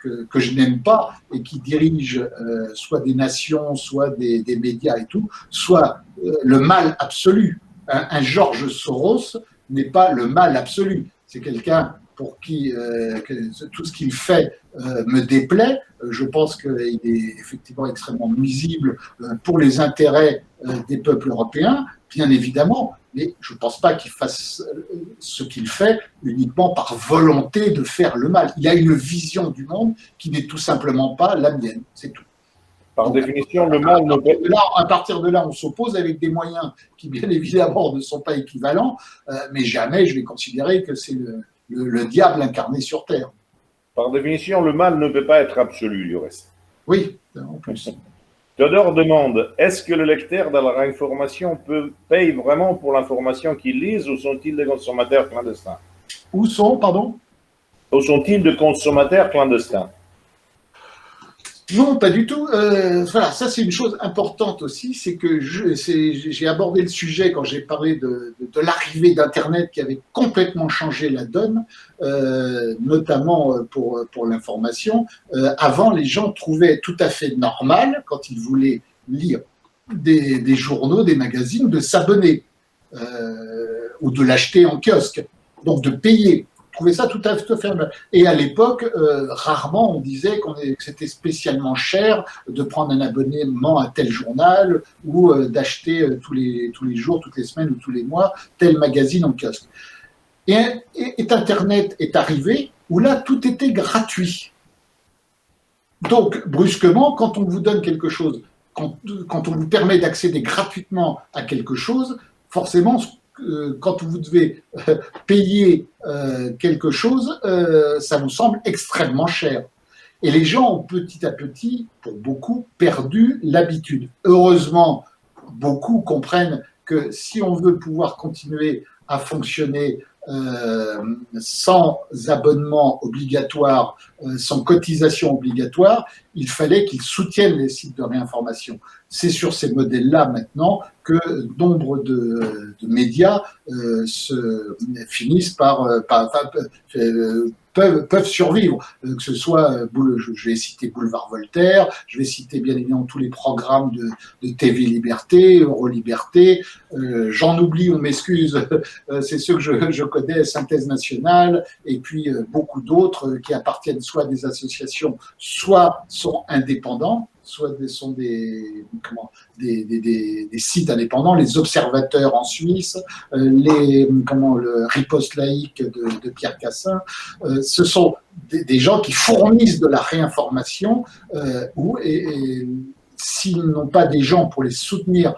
que je n'aime pas et qui dirigent soit des nations, soit des médias et tout, soit le mal absolu. Un George Soros n'est pas le mal absolu. C'est quelqu'un pour qui tout ce qu'il fait me déplaît. Je pense qu'il est effectivement extrêmement nuisible pour les intérêts des peuples européens, bien évidemment, mais je ne pense pas qu'il fasse ce qu'il fait uniquement par volonté de faire le mal. Il a une vision du monde qui n'est tout simplement pas la mienne, c'est tout. Par définition, le mal ne peut... À partir de là, on s'oppose avec des moyens qui, bien évidemment, ne sont pas équivalents, mais jamais je vais considérer que c'est le diable incarné sur Terre. Par définition, le mal ne peut pas être absolu, du reste. Oui, en plus. Théodore demande, est-ce que le lecteur de la information paye vraiment pour l'information qu'il lise ou sont-ils des consommateurs clandestins? Où sont, pardon? Ou sont-ils des consommateurs clandestins? Non, pas du tout. Voilà, ça c'est une chose importante aussi, c'est que j'ai abordé le sujet quand j'ai parlé de l'arrivée d'Internet qui avait complètement changé la donne, notamment pour l'information. Avant, les gens trouvaient tout à fait normal, quand ils voulaient lire des journaux, des magazines, de s'abonner ou de l'acheter en kiosque, donc de payer. Trouvais ça tout à fait normal. Et à l'époque, rarement on disait que c'était spécialement cher de prendre un abonnement à tel journal ou d'acheter tous les jours, toutes les semaines ou tous les mois tel magazine en kiosque. Et Internet est arrivé où là tout était gratuit. Donc brusquement, quand on vous donne quelque chose, quand on vous permet d'accéder gratuitement à quelque chose, forcément quand vous devez payer quelque chose, ça vous semble extrêmement cher. Et les gens ont petit à petit, pour beaucoup, perdu l'habitude. Heureusement, beaucoup comprennent que si on veut pouvoir continuer à fonctionner sans abonnement obligatoire, sans cotisation obligatoire, il fallait qu'ils soutiennent les sites de réinformation. C'est sur ces modèles-là maintenant que nombre de médias finissent peuvent survivre, que ce soit, je vais citer Boulevard Voltaire, je vais citer bien évidemment tous les programmes de TV Liberté, Euroliberté, j'en oublie, on m'excuse, c'est ceux que je connais, Synthèse Nationale, et puis beaucoup d'autres qui appartiennent soit à des associations, soit sont indépendants, soit sont des sites indépendants, les observateurs en Suisse, le Riposte laïque de Pierre Cassin, ce sont des gens qui fournissent de la réinformation et s'ils n'ont pas des gens pour les soutenir,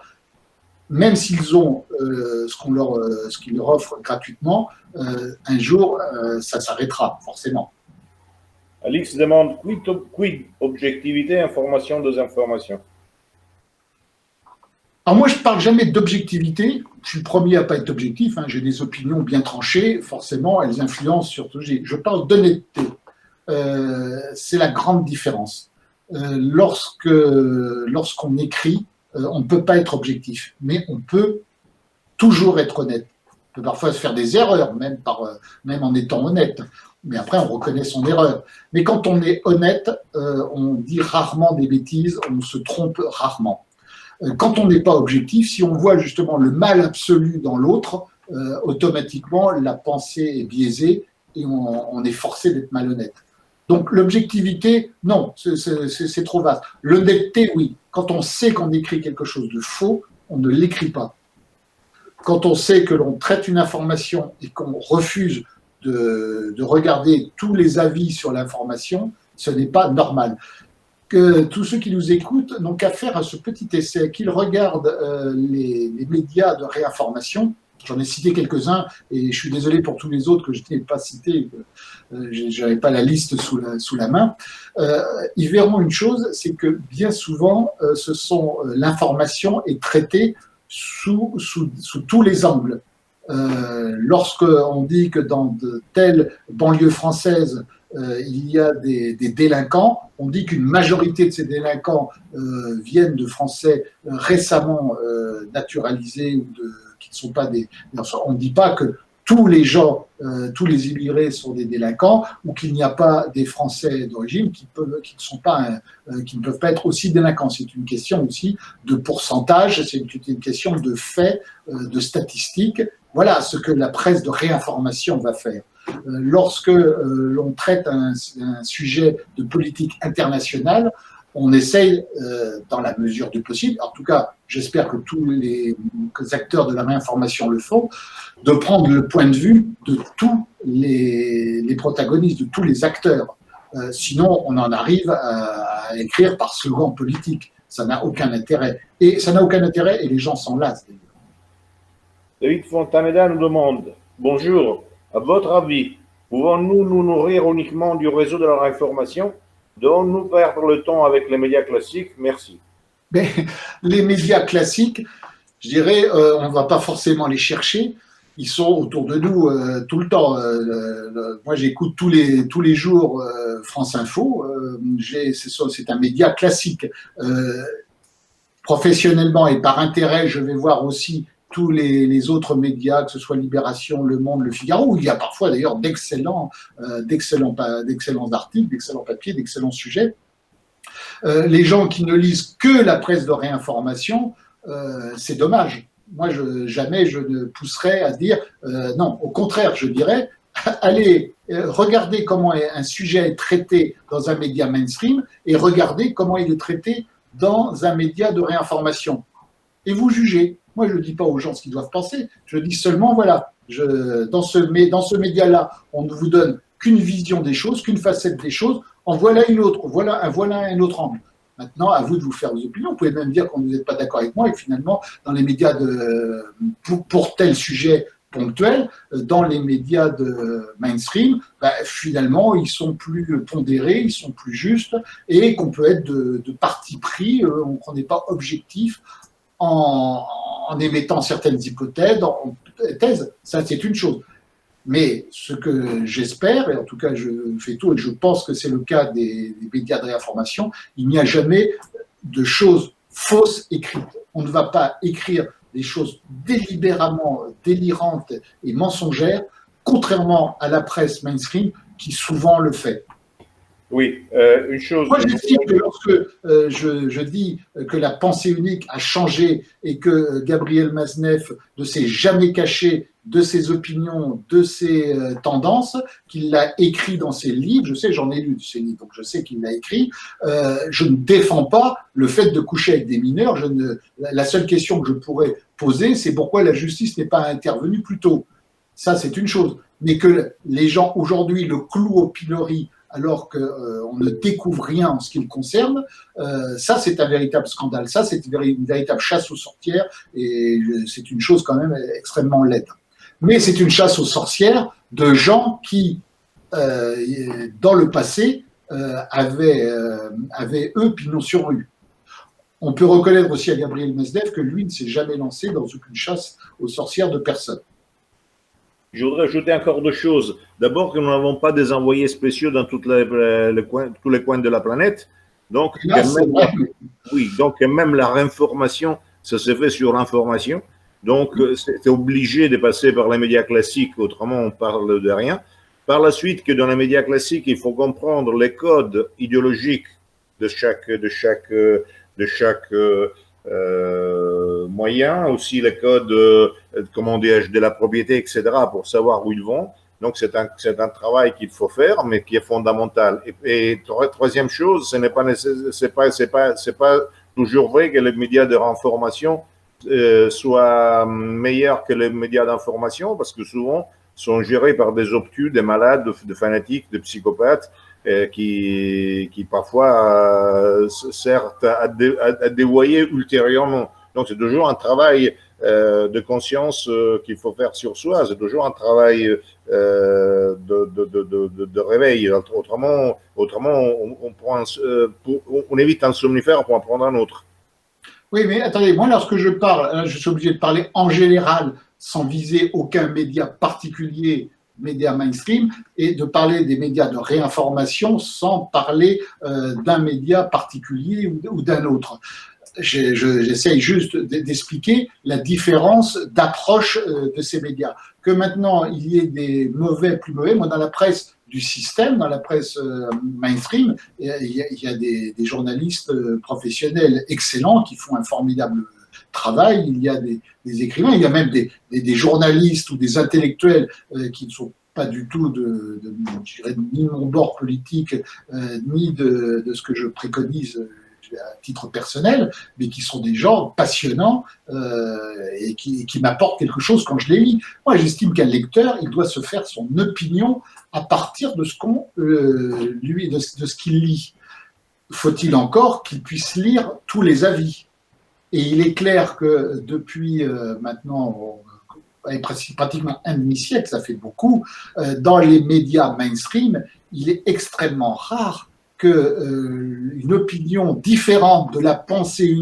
même s'ils ont ce qu'ils leur offrent gratuitement, un jour, ça s'arrêtera, forcément. Alix demande, quid objectivité, information, désinformation? Alors moi, je ne parle jamais d'objectivité. Je suis le premier à ne pas être objectif. Hein. J'ai des opinions bien tranchées. Forcément, elles influencent sur tout. Je parle d'honnêteté. C'est la grande différence. Lorsqu'on écrit, on ne peut pas être objectif, mais on peut toujours être honnête. On peut parfois se faire des erreurs, même en étant honnête. Mais après, on reconnaît son erreur. Mais quand on est honnête, on dit rarement des bêtises, on se trompe rarement. Quand on n'est pas objectif, si on voit justement le mal absolu dans l'autre, automatiquement la pensée est biaisée et on est forcé d'être malhonnête. Donc l'objectivité, non, c'est trop vaste. L'honnêteté, oui. Quand on sait qu'on écrit quelque chose de faux, on ne l'écrit pas. Quand on sait que l'on traite une information et qu'on refuse de regarder tous les avis sur l'information, ce n'est pas normal. Que tous ceux qui nous écoutent n'ont qu'à faire à ce petit essai, qu'ils regardent les médias de réinformation. J'en ai cité quelques-uns et je suis désolé pour tous les autres que je n'ai pas cités, je n'avais pas la liste sous la main. Ils verront une chose, c'est que bien souvent, l'information est traitée sous tous les angles. Lorsqu'on dit que dans de telles banlieues françaises, il y a des délinquants, on dit qu'une majorité de ces délinquants viennent de Français récemment naturalisés ou qui ne sont pas des. On ne dit pas que tous les gens, tous les immigrés sont des délinquants ou qu'il n'y a pas des Français d'origine qui ne peuvent pas être aussi délinquants. C'est une question aussi de pourcentage, c'est une question de faits, de statistiques. Voilà ce que la presse de réinformation va faire. Lorsque l'on traite un sujet de politique internationale, on essaye, dans la mesure du possible, en tout cas, j'espère que tous les acteurs de la réinformation le font, de prendre le point de vue de tous les protagonistes, de tous les acteurs. Sinon, on en arrive à écrire par slogan politique. Ça n'a aucun intérêt. Et ça n'a aucun intérêt et les gens s'en lassent. David Fontaneda nous demande « Bonjour, à votre avis, pouvons-nous nous nourrir uniquement du réseau de la réinformation? Devons-nous perdre le temps avec les médias classiques? Merci. » Mais les médias classiques, je dirais, on ne va pas forcément les chercher. Ils sont autour de nous tout le temps. Moi, j'écoute tous les jours France Info. C'est un média classique. Professionnellement et par intérêt, je vais voir aussi tous les autres médias, que ce soit Libération, Le Monde, Le Figaro, où il y a parfois d'ailleurs d'excellents articles, d'excellents papiers, d'excellents sujets. Les gens qui ne lisent que la presse de réinformation, c'est dommage. Moi, jamais je ne pousserais à dire non. Au contraire, je dirais allez regarder comment un sujet est traité dans un média mainstream et regardez comment il est traité dans un média de réinformation. Et vous jugez. Moi, je ne dis pas aux gens ce qu'ils doivent penser. Je dis seulement, voilà, dans ce média-là, on ne vous donne qu'une vision des choses, qu'une facette des choses. En voilà une autre. Voilà un autre angle. Maintenant, à vous de vous faire vos opinions. Vous pouvez même dire quand vous n'êtes pas d'accord avec moi. Et finalement, dans les médias pour tel sujet ponctuel, dans les médias de mainstream, finalement, ils sont plus pondérés, ils sont plus justes et qu'on peut être de parti pris, qu'on n'est pas objectif en émettant certaines hypothèses, thèses. Ça, c'est une chose. Mais ce que j'espère, et en tout cas je fais tout, et je pense que c'est le cas des médias de réinformation, il n'y a jamais de choses fausses écrites. On ne va pas écrire des choses délibérément délirantes et mensongères, contrairement à la presse mainstream qui souvent le fait. Oui, une chose. Moi, j'estime que lorsque je dis que la pensée unique a changé et que Gabriel Maznef ne s'est jamais caché de ses opinions, de ses tendances, qu'il l'a écrit dans ses livres, je sais, j'en ai lu de ses livres, donc je sais qu'il l'a écrit, je ne défends pas le fait de coucher avec des mineurs. La seule question que je pourrais poser, c'est pourquoi la justice n'est pas intervenue plus tôt. Ça, c'est une chose. Mais que les gens, aujourd'hui, le clouent au pilori alors qu'on ne découvre rien en ce qui le concerne, ça c'est un véritable scandale, ça c'est une véritable chasse aux sorcières et c'est une chose quand même extrêmement laide. Mais c'est une chasse aux sorcières de gens qui, dans le passé, avaient eux pignon sur rue. On peut reconnaître aussi à Gabriel Maznef que lui ne s'est jamais lancé dans aucune chasse aux sorcières de personne. Je voudrais ajouter encore deux choses. D'abord, que nous n'avons pas des envoyés spéciaux dans tous les coins de la planète. Donc, même la réinformation, ça se fait sur l'information. Donc, c'est obligé de passer par les médias classiques, autrement on parle de rien. Par la suite, que dans les médias classiques, il faut comprendre les codes idéologiques de chaque moyen, aussi les codes comment dirais-je, de la propriété, etc., pour savoir où ils vont. Donc, c'est un travail qu'il faut faire, mais qui est fondamental. Et troisième chose, ce n'est pas, c'est pas toujours vrai que les médias de information soient meilleurs que les médias d'information, parce que souvent, sont gérés par des obtus, des malades, de fanatiques, de psychopathes, qui parfois servent à dévoyer ultérieurement. Donc, c'est toujours un travail de conscience qu'il faut faire sur soi. C'est toujours un travail de réveil. Autrement on évite un somnifère pour en prendre un autre. Oui, mais attendez, moi, lorsque je parle, je suis obligé de parler en général, sans viser aucun média particulier, média mainstream, et de parler des médias de réinformation sans parler d'un média particulier ou d'un autre. J'essaye juste d'expliquer la différence d'approche de ces médias. Que maintenant, il y ait des mauvais, plus mauvais. Moi, dans la presse du système, dans la presse mainstream, il y a des journalistes professionnels excellents qui font un formidable travail. Il y a des écrivains, il y a même des journalistes ou des intellectuels qui ne sont pas du tout je dirais, ni de mon bord politique, ni de ce que je préconise à titre personnel, mais qui sont des gens passionnants et qui m'apportent quelque chose quand je les lis. Moi, j'estime qu'un lecteur, il doit se faire son opinion à partir de ce qu'il lit. Faut-il encore qu'il puisse lire tous les avis? Et il est clair que depuis maintenant pratiquement un demi-siècle, ça fait beaucoup, dans les médias mainstream, il est extrêmement rare qu'une opinion différente de la pensée.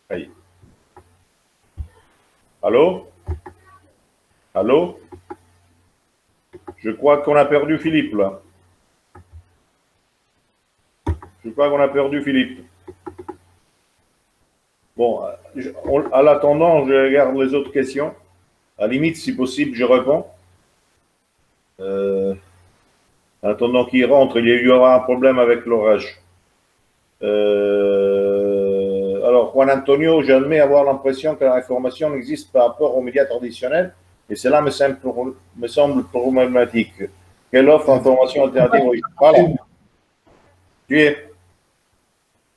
Hey. Allô? Allô? Je crois qu'on a perdu Philippe, là. Je crois qu'on a perdu Philippe. Bon, à l'attendant, je regarde les autres questions. À la limite, si possible, je réponds. En attendant qu'il rentre, il y aura un problème avec l'orage. Alors, Juan Antonio, j'admets avoir l'impression que l'information n'existe par rapport aux médias traditionnels, et cela me semble problématique. Quelle offre d'information alternative? Voilà. Tu es.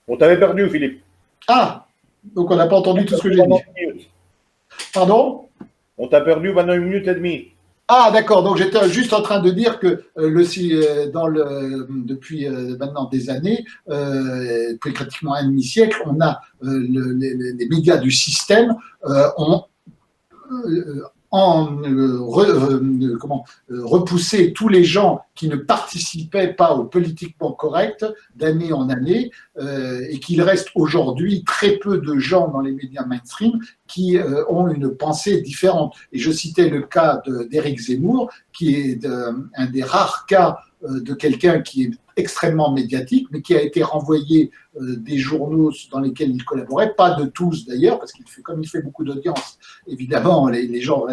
On t'avait perdu, Philippe. Ah, donc on n'a pas entendu tout ce que j'ai dit. Pardon? On t'a perdu pendant 1 minute et demie. Ah, d'accord. Donc, j'étais juste en train de dire que depuis maintenant des années, depuis pratiquement un demi-siècle, on a les médias du système ont repousser tous les gens qui ne participaient pas au politiquement correct d'année en année et qu'il reste aujourd'hui très peu de gens dans les médias mainstream qui ont une pensée différente. Et je citais le cas d'Éric Zemmour, qui est un des rares cas de quelqu'un qui est extrêmement médiatique, mais qui a été renvoyé des journaux dans lesquels il collaborait, pas de tous d'ailleurs, parce comme il fait beaucoup d'audience, évidemment, les gens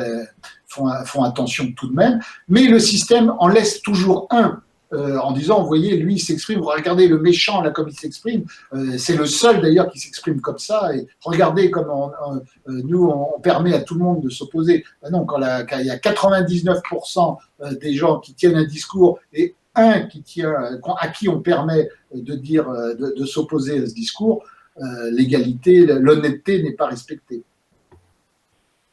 font attention tout de même, mais le système en laisse toujours un, en disant, vous voyez, lui, il s'exprime, regardez le méchant, là, comme il s'exprime, c'est le seul d'ailleurs qui s'exprime comme ça, et regardez comme nous, on permet à tout le monde de s'opposer. Ben non, quand il y a 99% des gens qui tiennent un discours, et à qui on permet de dire, de s'opposer à ce discours, l'égalité, l'honnêteté n'est pas respectée.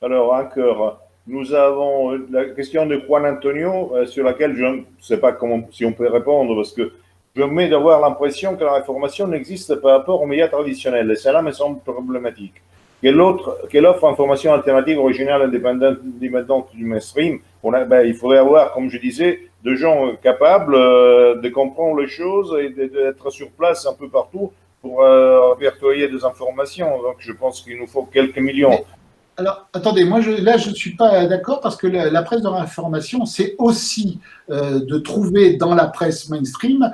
Alors, encore, nous avons la question de Juan Antonio, sur laquelle je ne sais pas si on peut répondre, parce que je mets d'avoir l'impression que la réformation n'existe par rapport aux médias traditionnels, et cela me semble problématique. Quelle offre information alternative, originale, indépendante du mainstream? Il faudrait avoir, comme je disais, de gens capables de comprendre les choses et d'être sur place un peu partout pour répertorier des informations. Donc, je pense qu'il nous faut quelques millions. Alors, attendez, moi, je ne suis pas d'accord parce que la presse de l'information, c'est aussi de trouver dans la presse mainstream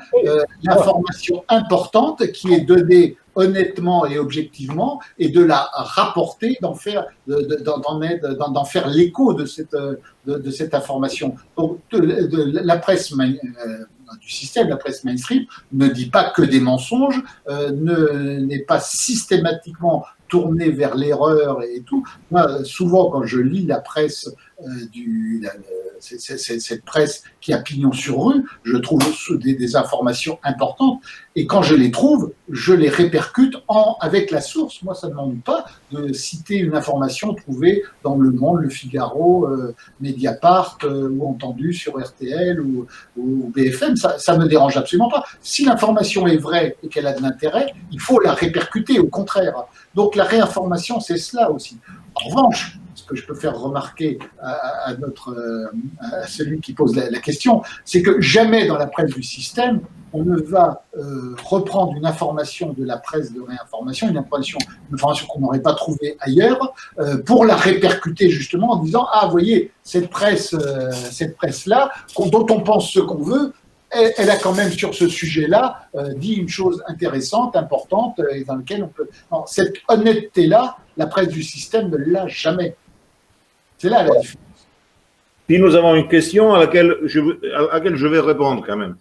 l'information importante qui est donnée honnêtement et objectivement et de la rapporter, d'en faire l'écho de cette information. Donc, la presse du système, la presse mainstream, ne dit pas que des mensonges, n'est pas systématiquement tournée vers l'erreur et tout. Moi, souvent, quand je lis la presse, cette presse qui a pignon sur rue, je trouve des informations importantes. Et quand je les trouve, je les répercute avec la source. Moi, ça ne m'ennuie pas de citer une information trouvée dans Le Monde, Le Figaro, Mediapart, ou entendue sur RTL ou BFM. Ça me dérange absolument pas. Si l'information est vraie et qu'elle a de l'intérêt, il faut la répercuter, au contraire. Donc la réinformation, c'est cela aussi. En revanche, ce que je peux faire remarquer à celui qui pose la question, c'est que jamais dans la presse du système, on ne va reprendre une information de la presse de réinformation, une information qu'on n'aurait pas trouvée ailleurs, pour la répercuter justement en disant « Ah, vous voyez, cette presse-là, dont on pense ce qu'on veut, elle a quand même sur ce sujet-là dit une chose intéressante, importante, et dans laquelle on peut… » Non, cette honnêteté-là, la presse du système ne l'a jamais. C'est là la différence. Puis nous avons une question à laquelle je vais répondre quand même.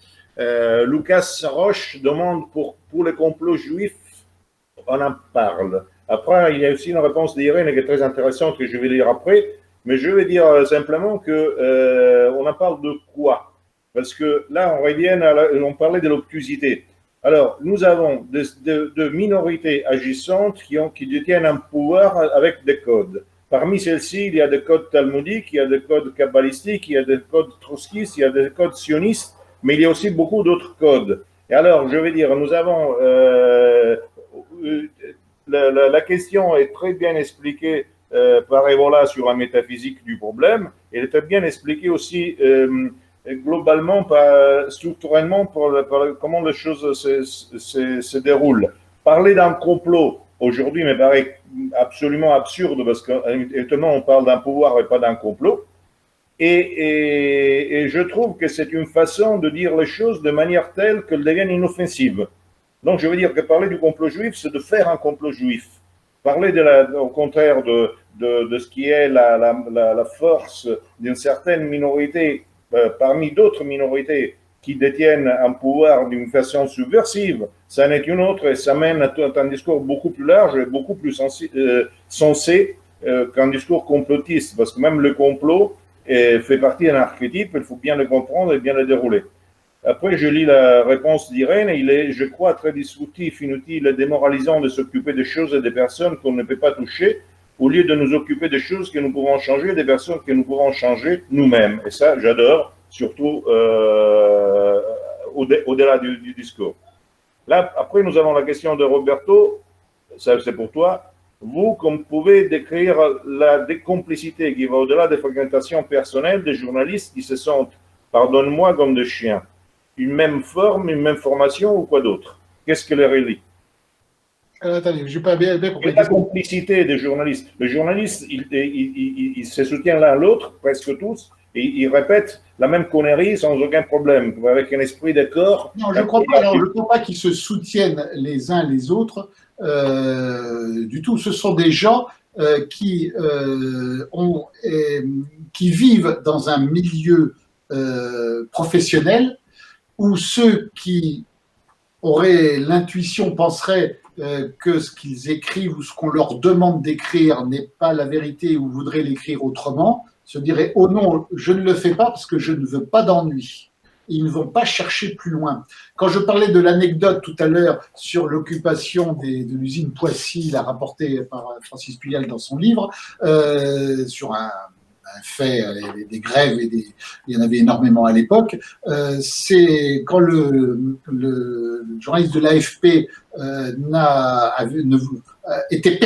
Lucas Roche demande pour les complots juifs, on en parle. Après, il y a aussi une réponse d'Irène qui est très intéressante que je vais lire après, mais je vais dire simplement que on en parle de quoi? Parce que là, on parlait de l'obtusité. Alors, nous avons de minorités agissantes qui détiennent un pouvoir avec des codes. Parmi celles-ci, il y a des codes talmudiques, il y a des codes kabbalistiques, il y a des codes trotskistes, il y a des codes sionistes, mais il y a aussi beaucoup d'autres codes. Et alors, je vais dire, nous avons… la question est très bien expliquée par Evola sur la métaphysique du problème. Elle est très bien expliquée aussi globalement, structurellement, par comment les choses se déroulent. Parler d'un complot aujourd'hui me paraît absolument absurde parce qu'étonnamment on parle d'un pouvoir et pas d'un complot. Et je trouve que c'est une façon de dire les choses de manière telle qu'elles deviennent inoffensives. Donc je veux dire que parler du complot juif, c'est de faire un complot juif. Parler au contraire de ce qui est la force d'une certaine minorité parmi d'autres minorités qui détiennent un pouvoir d'une façon subversive, ça n'est une autre et ça mène à un discours beaucoup plus large et beaucoup plus sensé qu'un discours complotiste, parce que même le complot fait partie d'un archétype, il faut bien le comprendre et bien le dérouler. Après, je lis la réponse d'Irène, il est, je crois, très destructif, inutile et démoralisant de s'occuper des choses et des personnes qu'on ne peut pas toucher, au lieu de nous occuper des choses que nous pouvons changer, des personnes que nous pouvons changer nous-mêmes. Et ça, j'adore, surtout au-delà du discours. Là, après, nous avons la question de Roberto, ça c'est pour toi. Vous, comme vous pouvez décrire la décomplicité qui va au-delà des fréquentations personnelles des journalistes qui se sentent, pardonne-moi, comme des chiens. Une même forme, une même formation ou quoi d'autre? Qu'est-ce que les relie? Attendez, je n'ai pas bien compris. La complicité des journalistes. Les journalistes, ils se soutiennent l'un l'autre, presque tous, et ils répètent la même connerie sans aucun problème, avec un esprit de corps. Non, je ne crois pas qu'ils se soutiennent les uns les autres du tout. Ce sont des gens qui vivent dans un milieu professionnel où ceux qui auraient l'intuition penseraient que ce qu'ils écrivent ou ce qu'on leur demande d'écrire n'est pas la vérité ou voudraient l'écrire autrement, se diraient « Oh non, je ne le fais pas parce que je ne veux pas d'ennui ». Ils ne vont pas chercher plus loin. Quand je parlais de l'anecdote tout à l'heure sur l'occupation de l'usine Poissy, l'a rapporté par Francis Puyal dans son livre, sur un fait, des grèves, il y en avait énormément à l'époque, c'est quand le journaliste de l'AFP était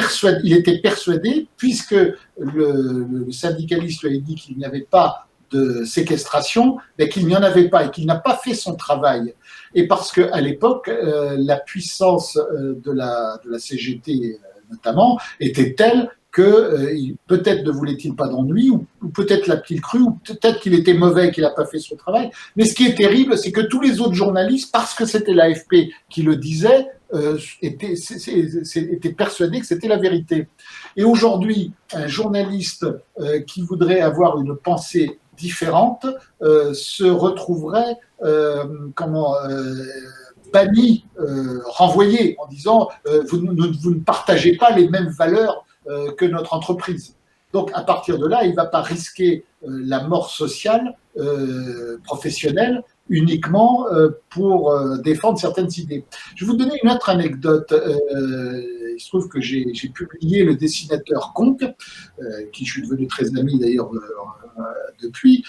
persuadé, puisque le syndicaliste lui avait dit qu'il n'y avait pas de séquestration, mais qu'il n'y en avait pas et qu'il n'a pas fait son travail. Et parce qu'à l'époque, la puissance de la CGT notamment était telle que peut-être ne voulait-il pas d'ennui, ou peut-être l'a-t-il cru, ou peut-être qu'il était mauvais et qu'il n'a pas fait son travail. Mais ce qui est terrible, c'est que tous les autres journalistes, parce que c'était l'AFP qui le disait, étaient persuadés que c'était la vérité. Et aujourd'hui, un journaliste qui voudrait avoir une pensée différente se retrouverait banni, renvoyé en disant vous ne partagez pas les mêmes valeurs que notre entreprise. Donc, à partir de là, il ne va pas risquer la mort sociale, professionnelle, uniquement pour défendre certaines idées. Je vais vous donner une autre anecdote. Il se trouve que j'ai publié le dessinateur Conque, qui je suis devenu très ami d'ailleurs depuis.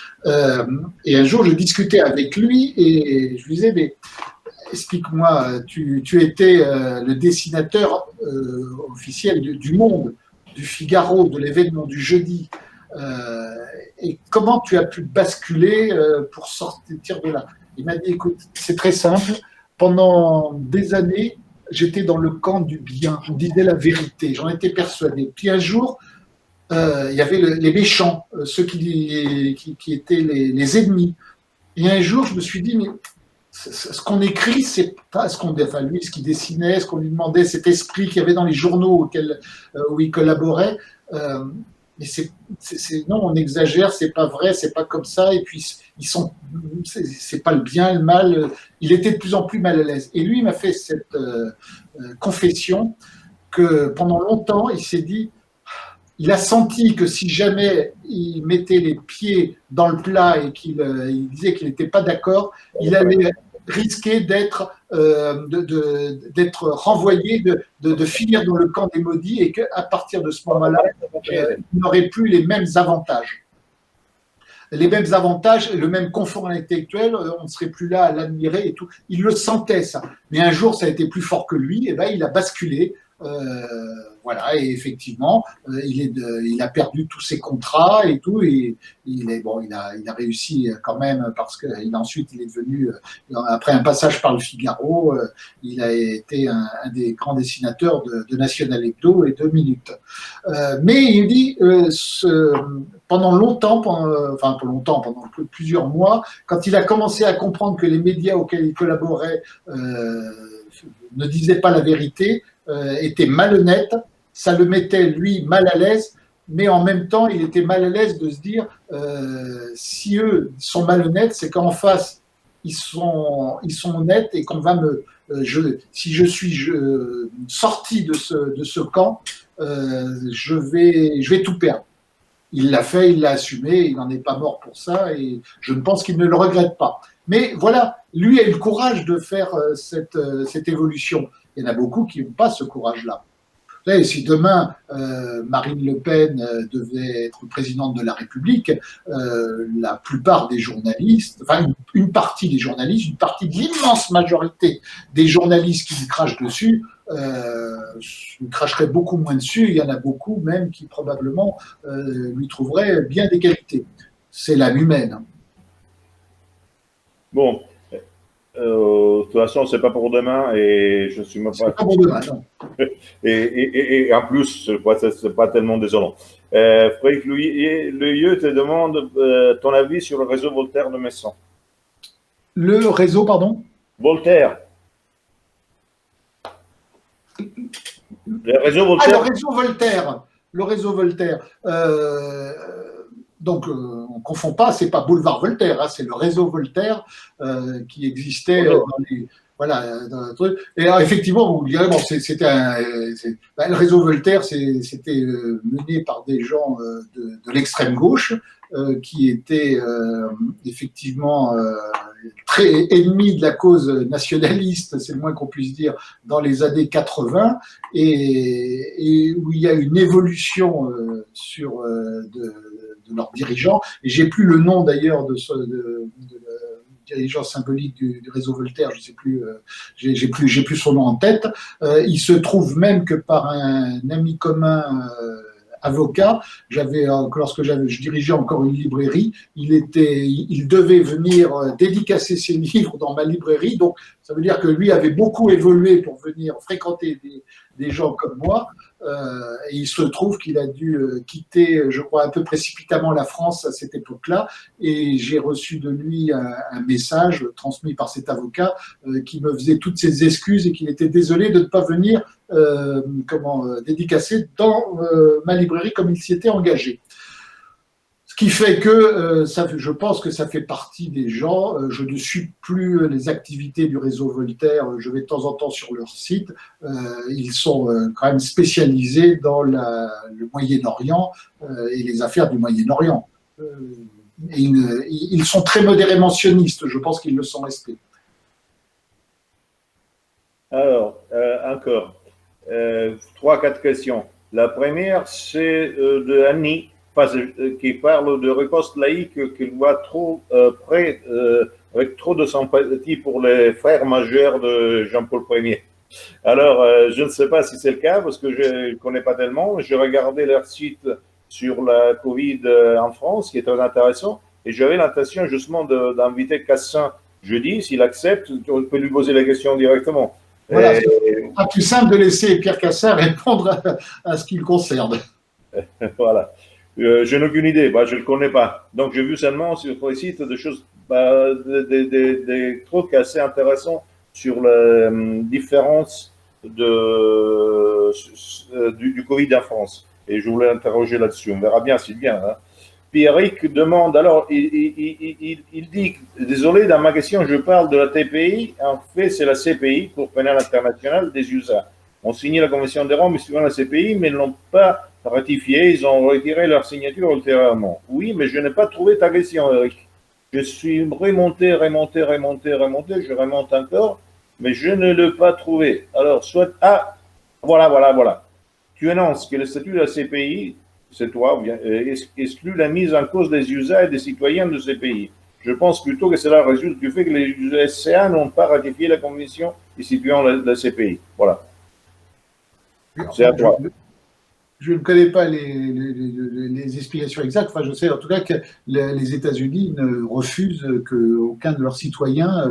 Et un jour, je discutais avec lui et je lui disais, mais explique-moi, tu étais le dessinateur officiel du Monde, du Figaro, de l'événement du jeudi. Et comment tu as pu basculer pour sortir de là? Il m'a dit, écoute, c'est très simple. Pendant des années, j'étais dans le camp du bien. Je disais la vérité. J'en étais persuadé. Puis un jour, il y avait les méchants, ceux qui étaient les ennemis. Et un jour, je me suis dit, mais ce qu'on écrit, c'est pas ce qu'on, enfin lui, ce qu'il dessinait, ce qu'on lui demandait, cet esprit qu'il y avait dans les journaux où il collaborait. Mais non, on exagère, c'est pas vrai, c'est pas comme ça. Et puis c'est pas le bien, le mal. Il était de plus en plus mal à l'aise. Et lui, il m'a fait cette confession que pendant longtemps, il s'est dit, il a senti que si jamais il mettait les pieds dans le plat et qu'il disait qu'il n'était pas d'accord, il allait risquer d'être renvoyé, de finir dans le camp des maudits, et qu'à partir de ce moment-là, il n'aurait plus les mêmes avantages. Les mêmes avantages, le même confort intellectuel, on ne serait plus là à l'admirer et tout. Il le sentait, ça. Mais un jour, ça a été plus fort que lui, et ben, il a basculé. Voilà, et effectivement, il a perdu tous ses contrats et tout, et il a réussi quand même, parce que ensuite il est devenu, après un passage par le Figaro, il a été un des grands dessinateurs de National Hebdo et de Minute. Mais il dit, pendant plusieurs mois, quand il a commencé à comprendre que les médias auxquels il collaborait ne disaient pas la vérité, était malhonnête, ça le mettait lui mal à l'aise, mais en même temps il était mal à l'aise de se dire si eux sont malhonnêtes, c'est qu'en face ils sont honnêtes, et qu'on va si je suis sorti de ce camp, je vais tout perdre. Il l'a fait, il l'a assumé, il n'en est pas mort pour ça, et je ne pense qu'il ne le regrette pas. Mais voilà, lui a eu le courage de faire cette évolution. Il y en a beaucoup qui n'ont pas ce courage-là. Si demain Marine Le Pen devait être présidente de la République, la plupart des journalistes, enfin une partie des journalistes, une partie de l'immense majorité des journalistes qui lui crachent dessus, lui cracheraient beaucoup moins dessus. Il y en a beaucoup même qui probablement lui trouveraient bien des qualités. C'est l'âme humaine. Bon. De toute façon, c'est pas pour demain, et je suis même pas. C'est pas pour demain, non. Et en plus, c'est pas tellement désolant. Frédéric Leyeux te demande ton avis sur le réseau Voltaire de Messan. Le réseau, pardon? Voltaire. Le réseau Voltaire. Ah, le réseau Voltaire. Le réseau Voltaire. Donc, on ne confond pas, c'est pas Boulevard Voltaire, hein, c'est le réseau Voltaire qui existait dans les. Voilà, dans le truc. Et alors, effectivement, vous direz, bon, le réseau Voltaire, c'était mené par des gens de l'extrême gauche qui étaient effectivement très ennemis de la cause nationaliste, c'est le moins qu'on puisse dire, dans les années 80, et où il y a une évolution de leurs dirigeants. Et j'ai plus le nom d'ailleurs de dirigeant symbolique du réseau Voltaire, je sais plus, j'ai plus son nom en tête. Il se trouve même que par un ami commun avocat, lorsque je dirigeais encore une librairie, il devait venir dédicacer ses livres dans ma librairie. Donc ça veut dire que lui avait beaucoup évolué pour venir fréquenter des gens comme moi. Et il se trouve qu'il a dû quitter, je crois, un peu précipitamment la France à cette époque-là, et j'ai reçu de lui un message transmis par cet avocat qui me faisait toutes ses excuses et qu'il était désolé de ne pas venir dédicacer dans ma librairie comme il s'y était engagé. Ce qui fait que je pense que ça fait partie des gens. Je ne suis plus les activités du réseau Voltaire. Je vais de temps en temps sur leur site. Ils sont quand même spécialisés dans le Moyen-Orient et les affaires du Moyen-Orient. Ils sont très modérément sionistes. Je pense qu'ils le sont restés. Alors, encore, 3-4 questions. La première, c'est de Annie, qui parle de riposte laïque qu'il voit trop près, avec trop de sympathie pour les frères majeurs de Jean-Paul Ier. Alors, je ne sais pas si c'est le cas, parce que je ne connais pas tellement. J'ai regardé leur site sur la Covid en France, qui est très intéressant, et j'avais l'intention justement d'inviter Cassin jeudi, s'il accepte, on peut lui poser la question directement. Voilà, c'est pas plus simple de laisser Pierre Cassin répondre à ce qui le concerne. Voilà. Je n'ai aucune idée, je ne le connais pas. Donc, j'ai vu seulement sur le site des choses, des trucs assez intéressants sur la différence du Covid en France. Et je voulais interroger là-dessus. On verra bien s'il vient. Hein. Pierrick demande, alors, il dit, désolé, dans ma question, je parle de la TPI. En fait, c'est la CPI, Cour pénale internationale des USA. On signé la Convention de Rome suivant la CPI, mais ils ne l'ont pas ratifié. Ils ont retiré leur signature ultérieurement. Oui, mais je n'ai pas trouvé ta question, Eric. Je suis remonté, je remonte encore, mais je ne l'ai pas trouvé. Alors, soit... Ah, voilà. Tu annonces que le statut de la CPI, c'est toi, exclut la mise en cause des USA et des citoyens de ces pays. Je pense plutôt que cela résulte du fait que les USA n'ont pas ratifié la convention instituant la CPI. Voilà. C'est à toi. Je ne connais pas les explications exactes. Enfin, je sais en tout cas que les États-Unis ne refusent qu'aucun de leurs citoyens,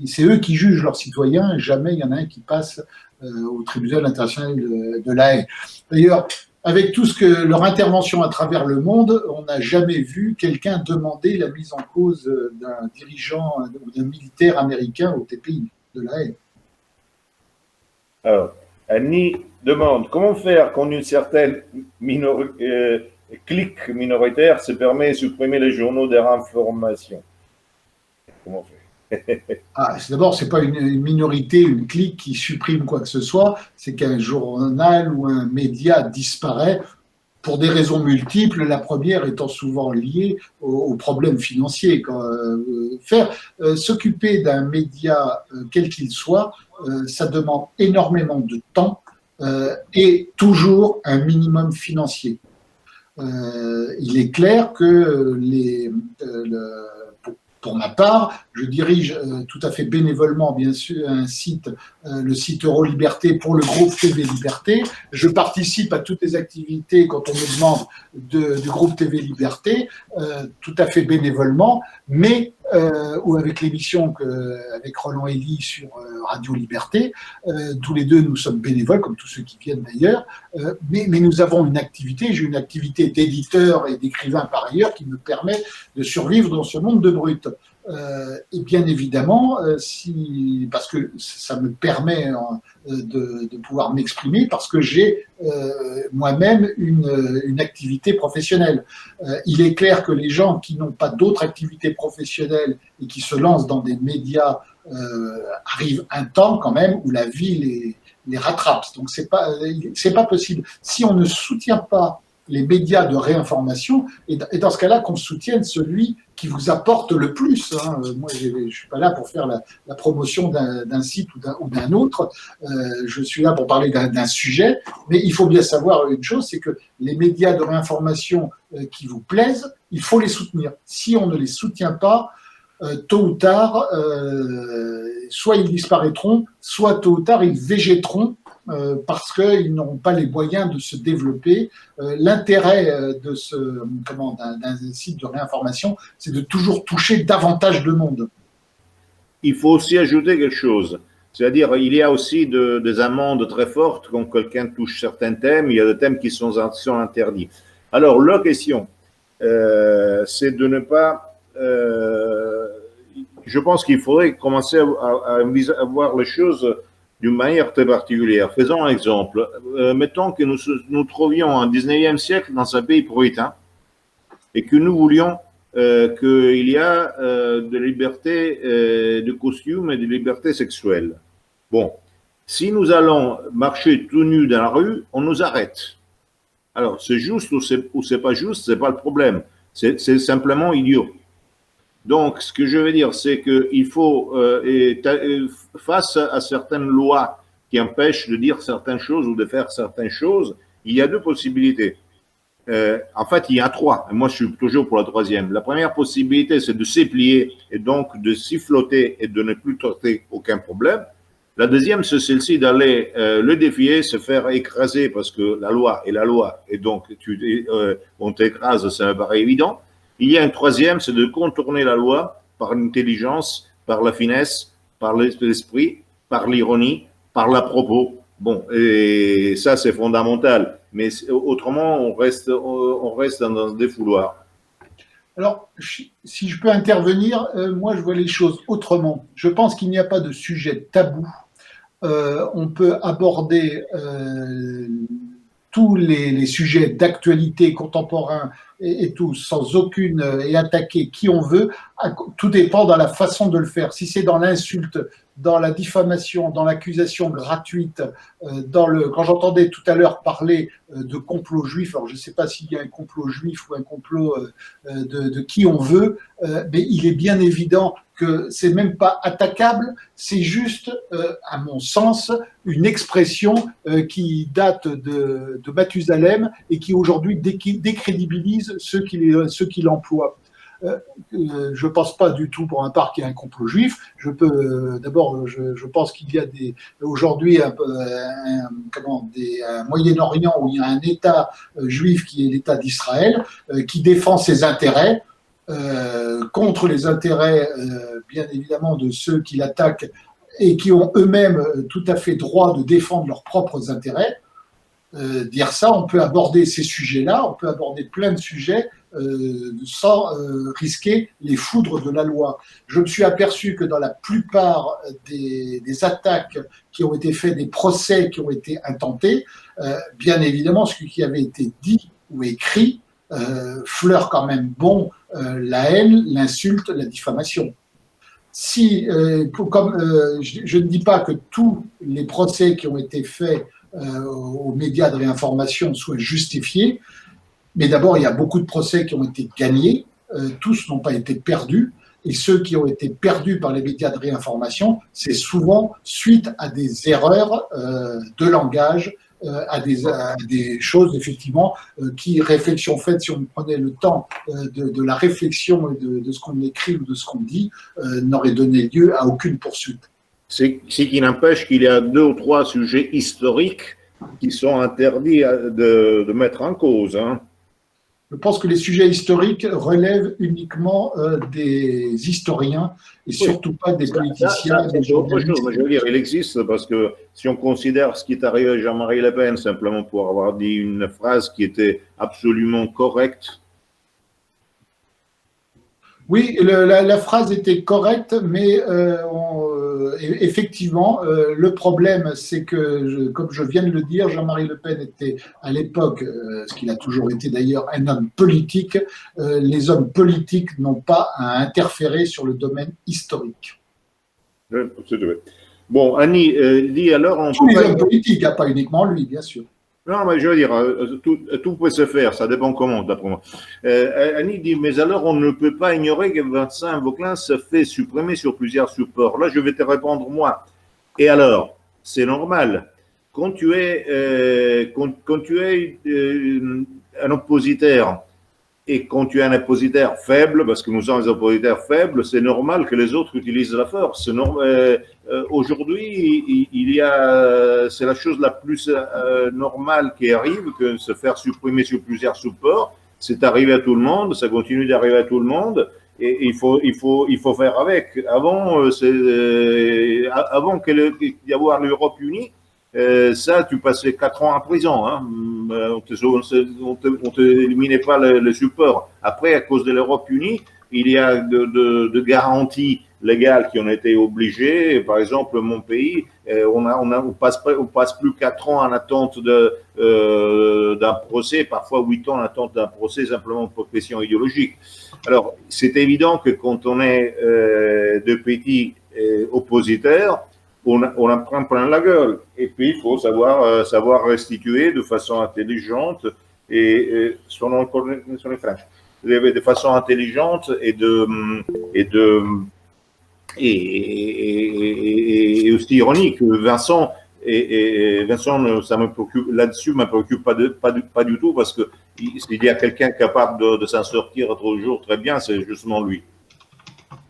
c'est eux qui jugent leurs citoyens, et jamais il y en a un qui passe au tribunal international de La Haye. D'ailleurs, avec tout ce que leur intervention à travers le monde, on n'a jamais vu quelqu'un demander la mise en cause d'un dirigeant ou d'un militaire américain au TPI de La Haye. Alors, Annie demande comment faire quand une certaine clique minoritaire se permet de supprimer les journaux de information. Comment faire? D'abord, ce n'est pas une minorité, une clique qui supprime quoi que ce soit, c'est qu'un journal ou un média disparaît pour des raisons multiples, la première étant souvent liée aux problèmes financiers. S'occuper d'un média, quel qu'il soit, ça demande énormément de temps et toujours un minimum financier. Il est clair que pour ma part, je dirige tout à fait bénévolement, bien sûr, un site, le site Euroliberté pour le groupe TV Liberté. Je participe à toutes les activités quand on me demande du groupe TV Liberté, tout à fait bénévolement, mais ou avec l'émission avec Roland Elie sur Radio Liberté. Tous les deux, nous sommes bénévoles, comme tous ceux qui viennent d'ailleurs, mais nous avons une activité, j'ai une activité d'éditeur et d'écrivain par ailleurs qui me permet de survivre dans ce monde de brut. Et bien évidemment, parce que ça me permet de pouvoir m'exprimer, parce que j'ai moi-même une activité professionnelle. Il est clair que les gens qui n'ont pas d'autres activités professionnelles et qui se lancent dans des médias arrivent un temps quand même où la vie les rattrape. Donc c'est pas possible. Si on ne soutient pas les médias de réinformation, et dans ce cas-là, qu'on soutienne celui qui vous apporte le plus. Hein. Moi, je ne suis pas là pour faire la promotion d'un site ou d'un autre. Je suis là pour parler d'un sujet. Mais il faut bien savoir une chose, c'est que les médias de réinformation qui vous plaisent, il faut les soutenir. Si on ne les soutient pas, tôt ou tard, soit ils disparaîtront, soit tôt ou tard, ils végéteront parce qu'ils n'auront pas les moyens de se développer. L'intérêt d'un site de réinformation, c'est de toujours toucher davantage de monde. Il faut aussi ajouter quelque chose. C'est-à-dire, il y a aussi des amendes très fortes quand quelqu'un touche certains thèmes. Il y a des thèmes qui sont interdits. Alors, la question, c'est de ne pas... je pense qu'il faudrait commencer à voir les choses d'une manière très particulière. Faisons un exemple. Mettons que nous trouvions au 19e siècle dans un pays puritain et que nous voulions qu'il y a de liberté de costume et de liberté sexuelle. Bon, si nous allons marcher tout nus dans la rue, on nous arrête. Alors, c'est juste ou c'est pas juste, c'est pas le problème. C'est simplement idiot. Donc, ce que je veux dire, c'est qu'il faut, face à certaines lois qui empêchent de dire certaines choses ou de faire certaines choses, il y a deux possibilités. En fait, il y a trois. Et moi, je suis toujours pour la troisième. La première possibilité, c'est de s'y plier et donc de s'y flotter et de ne plus traiter aucun problème. La deuxième, c'est celle-ci d'aller le défier, se faire écraser parce que la loi est la loi et donc on t'écrase, ça me paraît évident. Il y a une troisième, c'est de contourner la loi par l'intelligence, par la finesse, par l'esprit, par l'ironie, par l'à-propos. Bon, et ça, c'est fondamental. Mais autrement, on reste dans un défouloir. Alors, si je peux intervenir, moi, je vois les choses autrement. Je pense qu'il n'y a pas de sujet tabou. On peut aborder tous les sujets d'actualité contemporains et tout sans aucune et attaquer qui on veut. Tout dépend dans la façon de le faire. Si c'est dans l'insulte, dans la diffamation, dans l'accusation gratuite, quand j'entendais tout à l'heure parler de complot juif, alors je ne sais pas s'il y a un complot juif ou un complot de qui on veut, mais il est bien évident que c'est même pas attaquable, c'est juste, à mon sens, une expression qui date de Mathusalem et qui aujourd'hui décrédibilise ceux qui l'emploient. Je ne pense pas du tout pour ma part qu'il y ait un complot juif. D'abord, je pense qu'il y a aujourd'hui un Moyen-Orient où il y a un État juif qui est l'État d'Israël, qui défend ses intérêts contre les intérêts, bien évidemment, de ceux qui l'attaquent et qui ont eux-mêmes tout à fait droit de défendre leurs propres intérêts. Dire ça, on peut aborder ces sujets-là, on peut aborder plein de sujets sans risquer les foudres de la loi. Je me suis aperçu que dans la plupart des attaques qui ont été faites, des procès qui ont été intentés, bien évidemment, ce qui avait été dit ou écrit fleure quand même la haine, l'insulte, la diffamation. Je ne dis pas que tous les procès qui ont été faits aux médias de réinformation soient justifiés, mais d'abord, il y a beaucoup de procès qui ont été gagnés, tous n'ont pas été perdus, et ceux qui ont été perdus par les médias de réinformation, c'est souvent suite à des erreurs de langage, à des choses, effectivement, réflexion faite, si on prenait le temps de la réflexion et de ce qu'on écrit ou de ce qu'on dit, n'aurait donné lieu à aucune poursuite. Ce qui n'empêche qu'il y a 2 ou 3 sujets historiques qui sont interdits de mettre en cause. Hein. Je pense que les sujets historiques relèvent uniquement des historiens et surtout pas des politiciens. C'est autre chose, mais je veux dire, il existe parce que si on considère ce qui est arrivé à Jean-Marie Le Pen simplement pour avoir dit une phrase qui était absolument correcte. Oui, la phrase était correcte, mais effectivement, le problème, c'est que, comme je viens de le dire, Jean-Marie Le Pen était à l'époque, ce qu'il a toujours été d'ailleurs, un homme politique. Les hommes politiques n'ont pas à interférer sur le domaine historique. Bon, Annie, dit alors… Tous les hommes politiques, pas uniquement lui, bien sûr. Non, mais je veux dire, tout peut se faire, ça dépend comment, d'après moi. Annie dit, mais alors on ne peut pas ignorer que Vincent Vauquelin se fait supprimer sur plusieurs supports. Là, je vais te répondre moi. Et alors, c'est normal. Quand tu es un oppositeur et quand tu es un oppositeur faible, parce que nous sommes des oppositeurs faibles, c'est normal que les autres utilisent la force. Aujourd'hui, c'est la chose la plus normale qui arrive, que se faire supprimer sur plusieurs supports. C'est arrivé à tout le monde, ça continue d'arriver à tout le monde, et il faut faire avec. Avant qu'il y ait l'Europe unie, ça, tu passais 4 ans en prison. Hein. On t'éliminait pas le support. Après, à cause de l'Europe unie, il y a de garanties légales qui ont été obligées. Par exemple, mon pays, on passe plus 4 ans en attente d'un procès, parfois 8 ans en attente d'un procès simplement pour question idéologique. Alors, c'est évident que quand on est de petits oppositeurs, on en prend plein la gueule. Et puis, il faut savoir restituer de façon intelligente et de façon intelligente et aussi ironique. Vincent, ça me préoccupe, là-dessus, me préoccupe pas du tout, parce que s'il y a quelqu'un capable de s'en sortir toujours très bien, c'est justement lui.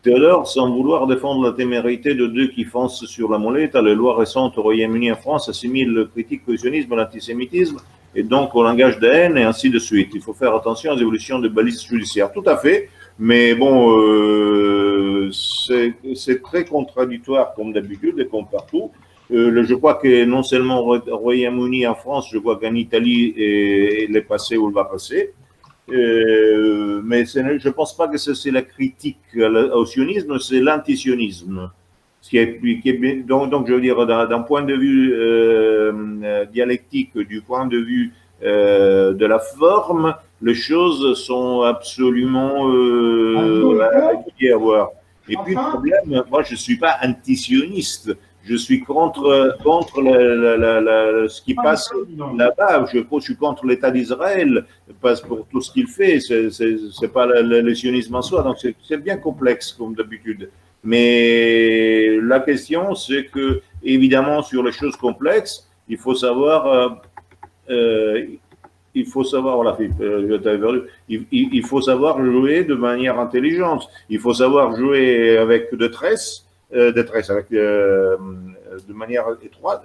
Théodore, sans vouloir défendre la témérité de deux qui foncent sur la molette, les lois récentes au Royaume-Uni et en France assimilent le critique au sionisme, l'antisémitisme, et donc au langage de haine, et ainsi de suite. Il faut faire attention aux évolutions de balises judiciaires. Tout à fait, mais bon, c'est très contradictoire comme d'habitude et comme partout. Je crois que non seulement au Royaume-Uni et en France, je crois qu'en Italie, il est passé ou il va passer. Mais je ne pense pas que c'est la critique au sionisme, c'est l'antisionisme. Donc, je veux dire, d'un point de vue dialectique, du point de vue de la forme, les choses sont absolument à voir. Et puis, le problème, moi, je ne suis pas antisioniste. Je suis contre ce qui passe là-bas. Je suis contre l'État d'Israël pour tout ce qu'il fait. C'est pas le sionisme en soi. Donc, c'est bien complexe, comme d'habitude. Mais la question, c'est que, évidemment, sur les choses complexes, il faut savoir, voilà, il faut savoir jouer de manière intelligente. Il faut savoir jouer avec détresse, de manière étroite,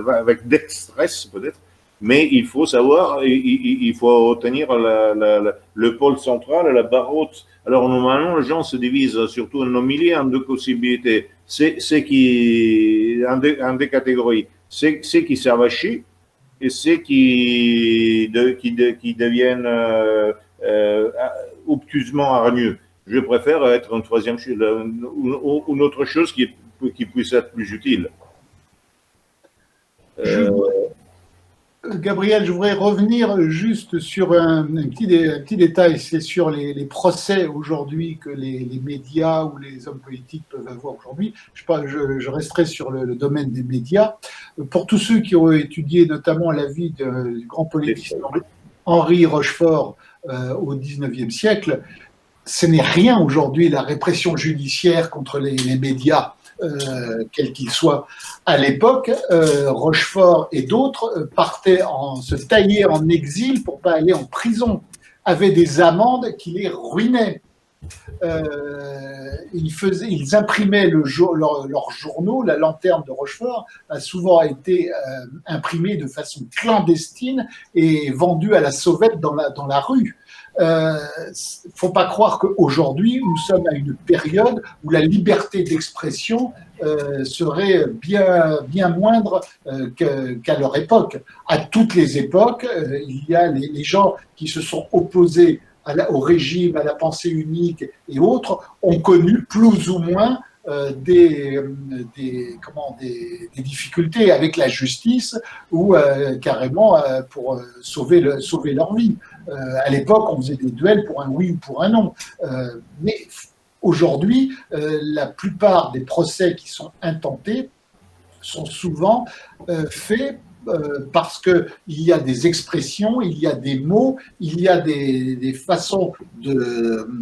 avec dextresse peut-être, mais il faut savoir, il faut tenir le pôle central et la barre haute. Alors normalement, les gens se divisent surtout en homilie en deux possibilités. C'est en deux catégories. C'est qui s'avachit et c'est qui deviennent obtusement hargneux. Je préfère être une troisième chose, une autre chose qui puisse être plus utile. Gabriel, je voudrais revenir juste sur un petit détail, c'est sur les procès aujourd'hui que les médias ou les hommes politiques peuvent avoir aujourd'hui. Je resterai sur le domaine des médias. Pour tous ceux qui ont étudié notamment la vie du grand politicien Henri Rochefort au XIXe siècle, ce n'est rien aujourd'hui la répression judiciaire contre les médias, quels qu'ils soient. À l'époque, Rochefort et d'autres se taillaient en exil pour pas aller en prison, avaient des amendes qui les ruinaient. Ils imprimaient leurs journaux. La lanterne de Rochefort a souvent été imprimée de façon clandestine et vendue à la sauvette dans la rue. Faut pas croire qu'aujourd'hui nous sommes à une période où la liberté d'expression serait bien moindre qu'à leur époque. À toutes les époques, il y a les gens qui se sont opposés au régime, à la pensée unique et autres, ont connu plus ou moins des difficultés avec la justice ou carrément pour sauver leur vie. À l'époque, on faisait des duels pour un oui ou pour un non. Mais aujourd'hui, la plupart des procès qui sont intentés sont souvent faits parce qu'il y a des expressions, il y a des mots, il y a des façons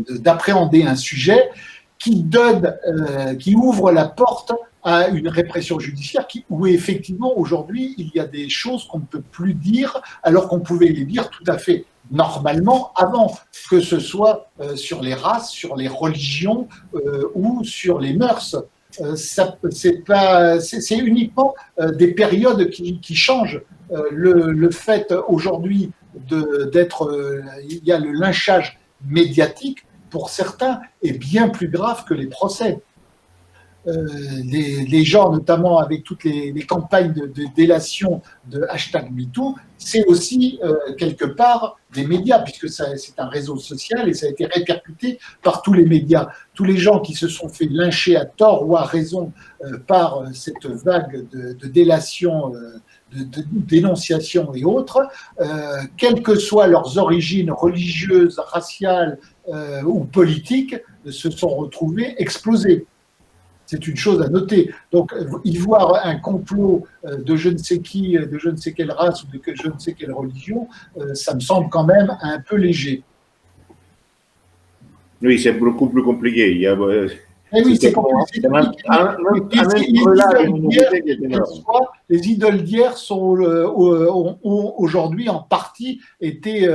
d'appréhender un sujet qui ouvrent la porte à une répression judiciaire où effectivement aujourd'hui il y a des choses qu'on ne peut plus dire alors qu'on pouvait les dire tout à fait normalement avant, que ce soit sur les races, sur les religions ou sur les mœurs. C'est uniquement des périodes qui changent. Le fait aujourd'hui il y a le lynchage médiatique pour certains est bien plus grave que les procès. les gens, notamment avec toutes les campagnes de délation de hashtag MeToo, c'est aussi quelque part des médias, puisque c'est un réseau social et ça a été répercuté par tous les médias. Tous les gens qui se sont fait lyncher à tort ou à raison par cette vague de délation, de dénonciation et autres, quelles que soient leurs origines religieuses, raciales ou politiques, se sont retrouvés explosés. C'est une chose à noter. Donc, y voir un complot de je ne sais qui, de je ne sais quelle race ou de je ne sais quelle religion, ça me semble quand même un peu léger. Oui, c'est beaucoup plus compliqué. Il y a, eh oui, c'est compliqué. Les idoles d'hier sont aujourd'hui en partie été.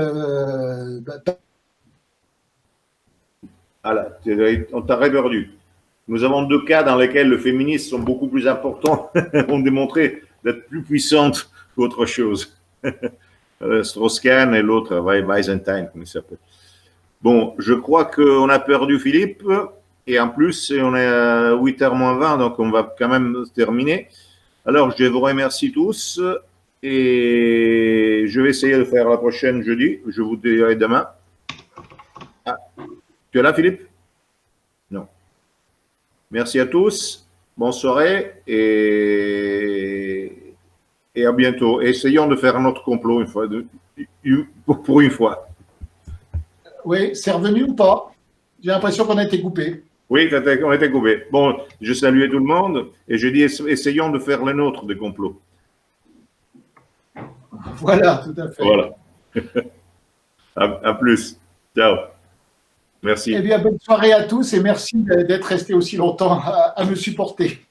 Voilà, on t'a réperdu. Nous avons deux cas dans lesquels les féministes sont beaucoup plus importants, ont démontré d'être plus puissantes qu'autre chose. Strauss-Kahn et l'autre, Weisenstein, comme il s'appelle. Bon, je crois qu'on a perdu Philippe, et en plus, on est à 8h-20, donc on va quand même terminer. Alors, je vous remercie tous, et je vais essayer de faire la prochaine jeudi. Je vous dirai demain. Ah, tu es là, Philippe? Non. Merci à tous, bonne soirée et à bientôt. Essayons de faire notre complot une fois, pour une fois. Oui, c'est revenu ou pas? J'ai l'impression qu'on a été coupé. Oui, on a été coupé. Bon, je salue tout le monde et je dis essayons de faire le nôtre des complots. Voilà, tout à fait. Voilà. À plus. Ciao. Merci. Eh bien, bonne soirée à tous et merci d'être resté aussi longtemps à me supporter.